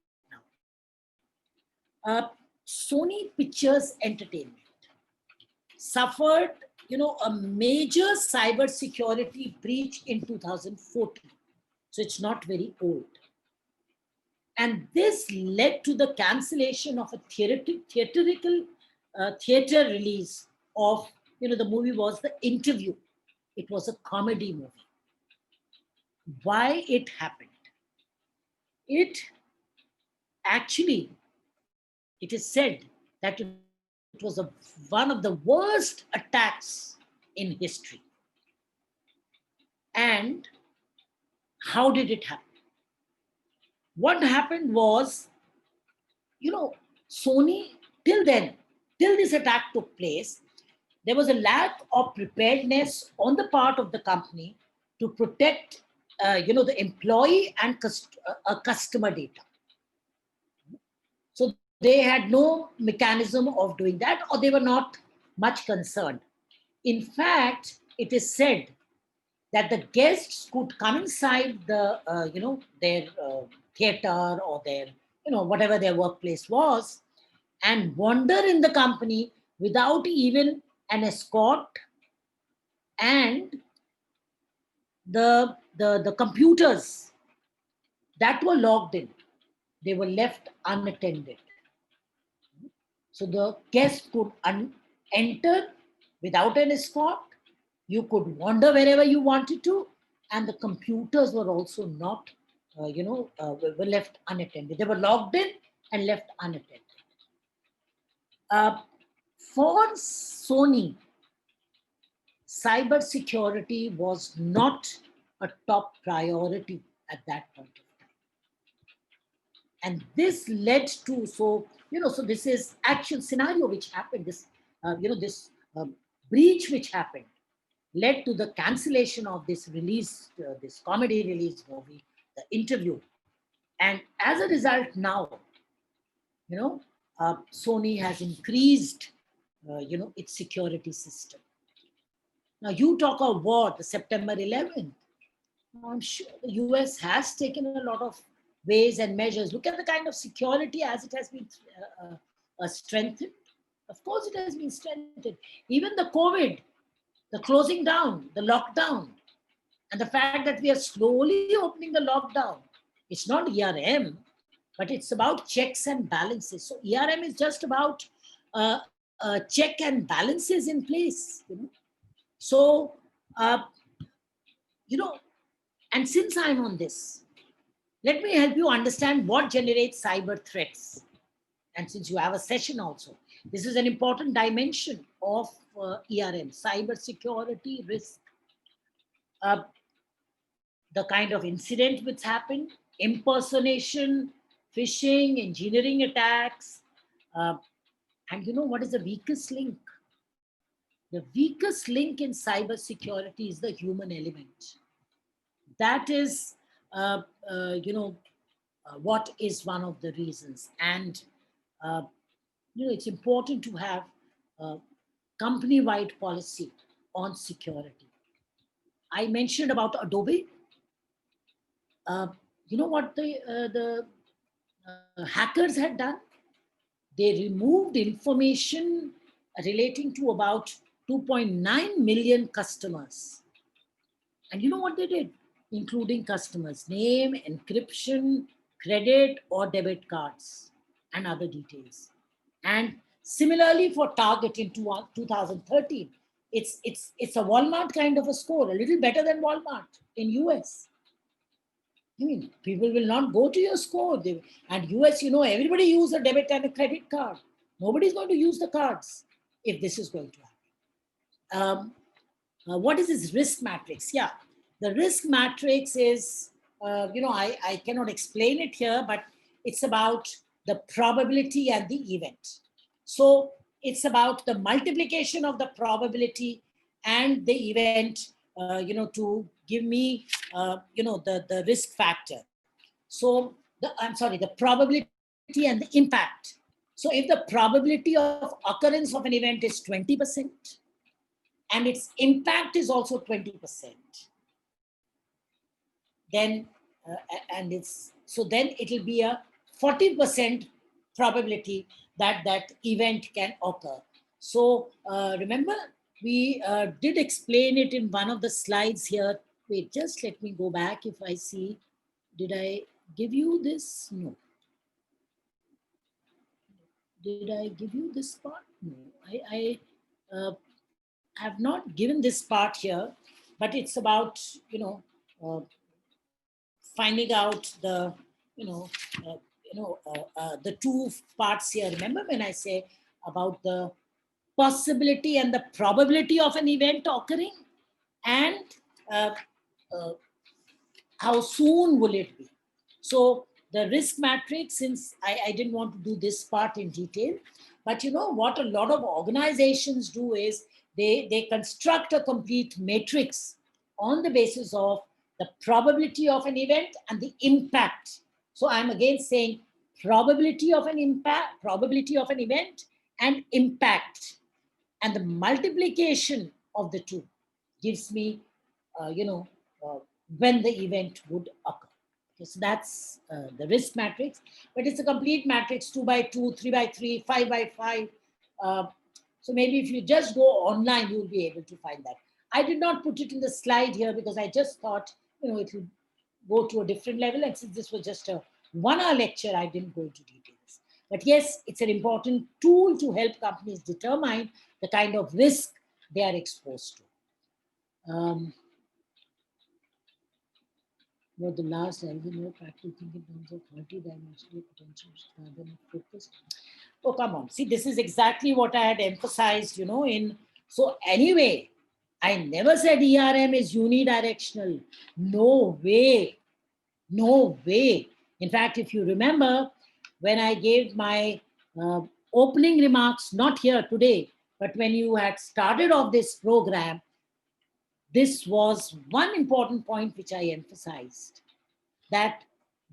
now. Sony Pictures Entertainment suffered, a major cybersecurity breach in 2014. So it's not very old. And this led to the cancellation of a theater release of, the movie was The Interview. It was a comedy movie. Why it happened? It is said that it was one of the worst attacks in history. And how did it happen? What happened was, Sony, till this attack took place, there was a lack of preparedness on the part of the company to protect, the employee and customer data. So they had no mechanism of doing that, or they were not much concerned. In fact, it is said that the guests could come inside the, their theater or their, whatever their workplace was, and wander in the company without even an escort, and the computers that were logged in, they were left unattended. So the guests could enter without an escort. You could wander wherever you wanted to, and the computers were also not, were left unattended. They were logged in and left unattended. For Sony, cybersecurity was not a top priority at that point of time. And this led to, so this is actual scenario which happened, this this breach which happened led to the cancellation of this release, this comedy release movie, The Interview. And as a result now, Sony has increased its security system. Now you talk of war, the September 11th. I'm sure the US has taken a lot of ways and measures. Look at the kind of security as it has been strengthened. Of course, it has been strengthened. Even the COVID, the closing down, the lockdown, and the fact that we are slowly opening the lockdown. It's not ERM, but it's about checks and balances. So ERM is just about check and balances in place. So, and since I'm on this, let me help you understand what generates cyber threats. And since you have a session also, this is an important dimension of ERM, cyber security risk. The kind of incident which happened, impersonation, phishing, engineering attacks. And what is the weakest link? The weakest link in cyber security is the human element. That is, what is one of the reasons. And, it's important to have a company-wide policy on security. I mentioned about Adobe. You know what the hackers had done? They removed information relating to about 2.9 million customers. And you know what they did? Including customers' name, encryption, credit or debit cards, and other details. And similarly for Target in 2013, it's a Walmart kind of a score, a little better than Walmart in US. I mean, people will not go to your score. And US, everybody use a debit and a credit card. Nobody's going to use the cards if this is going to happen. What is this risk matrix? Yeah, the risk matrix is, I cannot explain it here, but it's about the probability and the event. So it's about the multiplication of the probability and the event, to give me, the risk factor. So the probability and the impact. So if the probability of occurrence of an event is 20%, and its impact is also 20%, then then it'll be a 40% probability that that event can occur. So remember, we did explain it in one of the slides here. Wait, just let me go back if I see. Did I give you this? No. Did I give you this part? No. I have not given this part here, but it's about, finding out the, the two parts here. Remember when I say about the possibility and the probability of an event occurring, and how soon will it be? So the risk matrix, since I didn't want to do this part in detail, but what a lot of organizations do is they construct a complete matrix on the basis of the probability of an event and the impact. So I'm again saying probability of an impact, probability of an event and impact. And the multiplication of the two gives me, when the event would occur. Okay, so that's the risk matrix, but it's a complete matrix, 2 by 2, 3 by 3, 5 by 5. So maybe if you just go online, you'll be able to find that. I did not put it in the slide here because I just thought, it will go to a different level. And since this was just a 1-hour lecture, I didn't go into details. But yes, it's an important tool to help companies determine the kind of risk they are exposed to. The last more practical think in terms of multi-dimensional potential rather than focus. Oh, come on. See, this is exactly what I had emphasized, so anyway, I never said ERM is unidirectional. No way. No way. In fact, if you remember, when I gave my uh, opening remarks, not here today, but when you had started off this program, this was one important point which I emphasized, that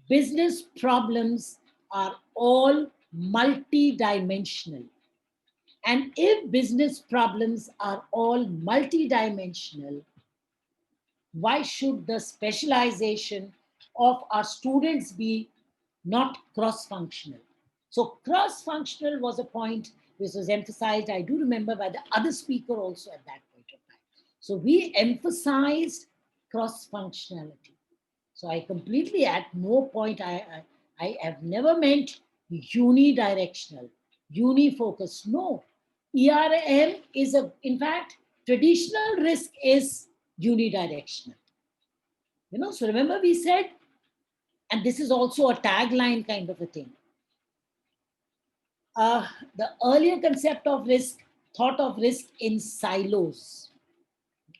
business problems are all multidimensional. And if business problems are all multidimensional, why should the specialization of our students be not cross-functional? So cross-functional was a point which was emphasized, I do remember, by the other speaker also at that point of time. So we emphasized cross-functionality. So I completely, at no point, I have never meant unidirectional, unifocus. No, ERM is in fact, traditional risk is unidirectional. So remember we said, and this is also a tagline kind of a thing. The earlier concept of risk thought of risk in silos.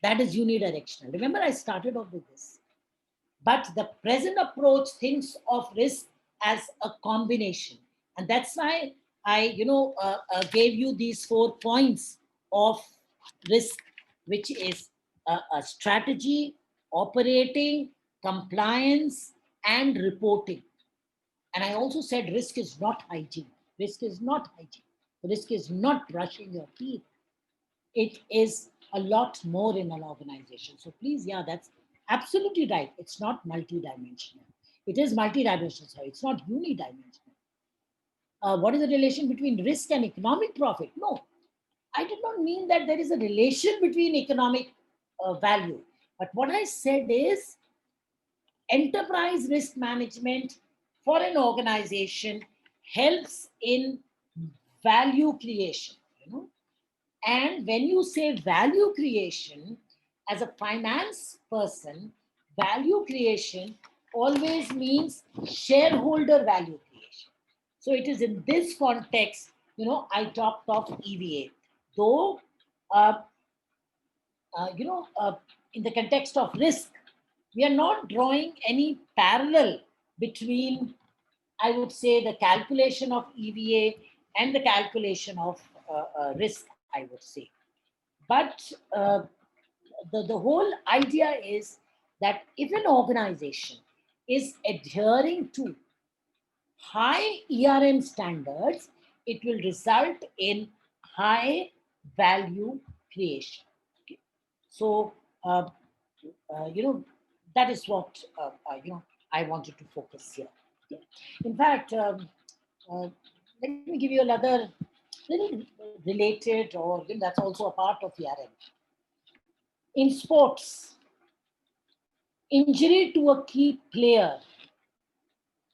That is unidirectional. Remember, I started off with this. But the present approach thinks of risk as a combination. And that's why I, gave you these 4 points of risk, which is a strategy, operating, compliance, and reporting. And I also said risk is not hygiene. Risk is not hygiene. Risk is not brushing your teeth. It is a lot more in an organization. So please, yeah, that's absolutely right. It's not multidimensional. It is multidimensional, sorry. It's not unidimensional. What is the relation between risk and economic profit? No, I did not mean that there is a relation between economic value. But what I said is enterprise risk management for an organization helps in value creation. And when you say value creation, as a finance person, value creation always means shareholder value creation. So it is in this context, I talked of EVA. Though, uh, in the context of risk, we are not drawing any parallel between, I would say, the calculation of EVA and the calculation of risk, I would say. But the whole idea is that if an organization is adhering to high ERM standards, it will result in high value creation. Okay. So, that is what, I wanted to focus here. Okay. In fact, uh, let me give you another little related, or that's also a part of ERM. In sports, injury to a key player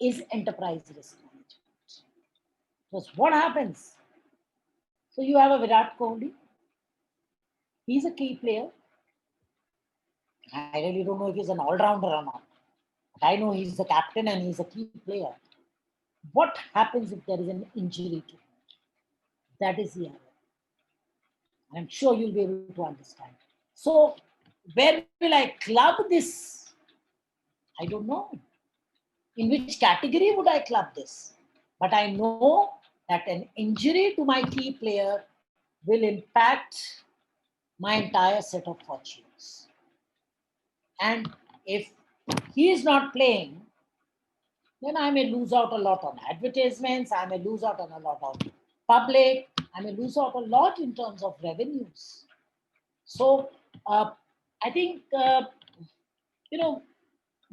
is enterprise risk management. Because what happens? So you have a Virat Kohli. He's a key player. I really don't know if he's an all-rounder or not. But I know he's the captain and he's a key player. What happens if there is an injury to him? That is the error. And I'm sure you'll be able to understand. So where will I club this? I don't know. In which category would I club this? But I know that an injury to my key player will impact my entire set of fortunes. And if he is not playing, then I may lose out a lot on advertisements, I may lose out on a lot of public, I may lose out a lot in terms of revenues. So I think,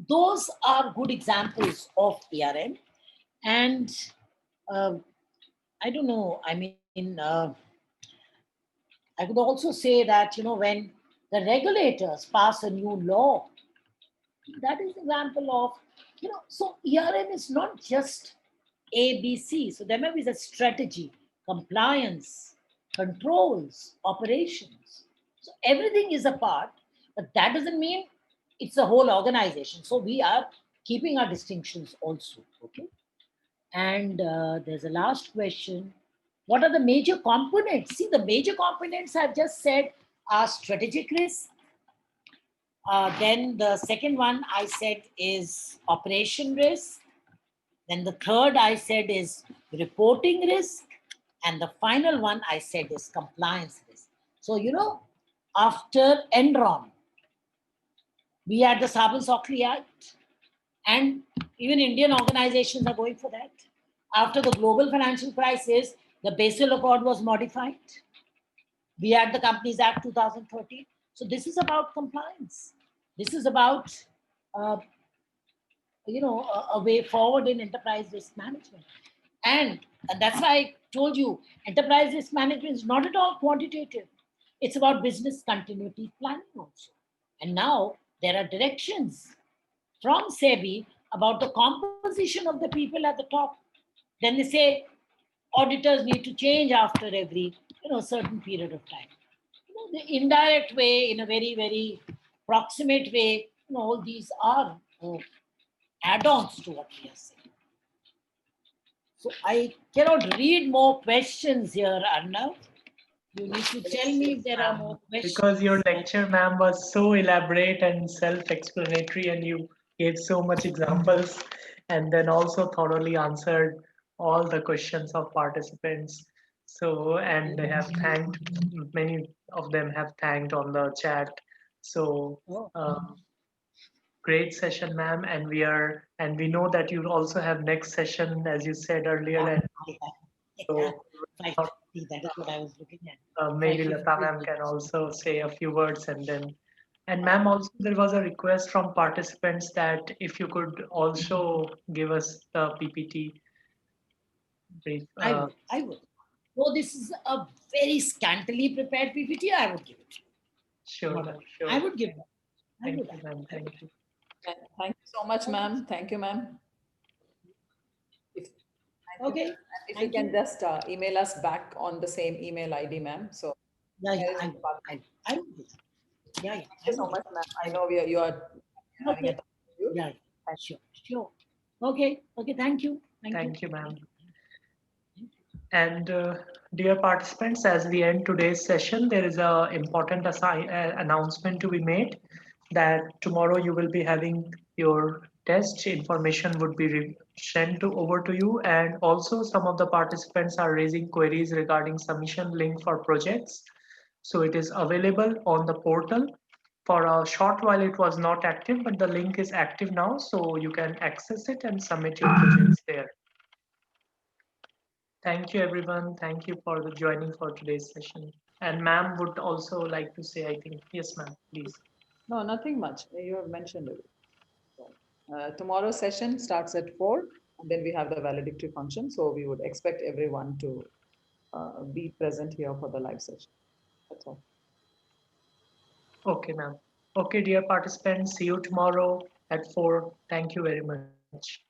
those are good examples of ERM. And I don't know, I mean, I could also say that, when the regulators pass a new law, that is an example of, so ERM is not just ABC. So there may be a strategy, compliance, controls, operations. So everything is a part, but that doesn't mean it's a whole organization. So we are keeping our distinctions also, okay? And there's a last question. What are the major components? See, the major components I've just said are strategic risk. Then the second one I said is operation risk. Then the third I said is reporting risk. And the final one I said is compliance risk. So, after Enron, we had the Sarbanes-Oxley Act, and even Indian organizations are going for that. After the global financial crisis, the Basel Accord was modified. We had the Companies Act 2013. So this is about compliance. This is about, uh, a way forward in enterprise risk management. And that's why I told you, enterprise risk management is not at all quantitative. It's about business continuity planning also. And now there are directions from SEBI about the composition of the people at the top. Then they say auditors need to change after every certain period of time. The indirect way, in a very, very proximate way, all these are add-ons to what we are saying. So I cannot read more questions here, Arnav. You need to tell me if there are more questions. Because your lecture, ma'am, was so elaborate and self-explanatory, and you gave so much examples, and then also thoroughly answered all the questions of participants. So, and they have thanked, many of them have thanked on the chat. So, great session, ma'am, and we know that you also have next session, as you said earlier, and so 550, that is what I was looking at. maybe Lata ma'am can also say a few words, and then, and ma'am, also there was a request from participants that if you could also give us the PPT brief. I would. Though this is a very scantily prepared PPT, I would give it. Sure, ma'am, sure. I would give it. Thank you, ma'am. Thank you. Thank you so much, ma'am. Thank you, ma'am. If, Okay. if you can just email us back on the same email ID, ma'am. So, Yeah, there is I the department. will do that. Yeah. Thank you so much, ma'am. I know you are having a Okay. tough schedule. Yeah, sure. Okay, thank you. Thank you, ma'am. And dear participants, as we end today's session, there is a important announcement to be made that tomorrow you will be having your test information would be sent over to you, and also some of the participants are raising queries regarding submission link for projects. So it is available on the portal. For a short while it was not active, but the link is active now, so you can access it and submit your projects there. Thank you, everyone. Thank you for the joining for today's session. And ma'am would also like to say, I think, yes, ma'am, please. No, nothing much. You have mentioned it. So, tomorrow's session starts at 4, and then we have the valedictory function. So we would expect everyone to be present here for the live session. That's all. Okay, ma'am. Okay, dear participants, see you tomorrow at 4. Thank you very much.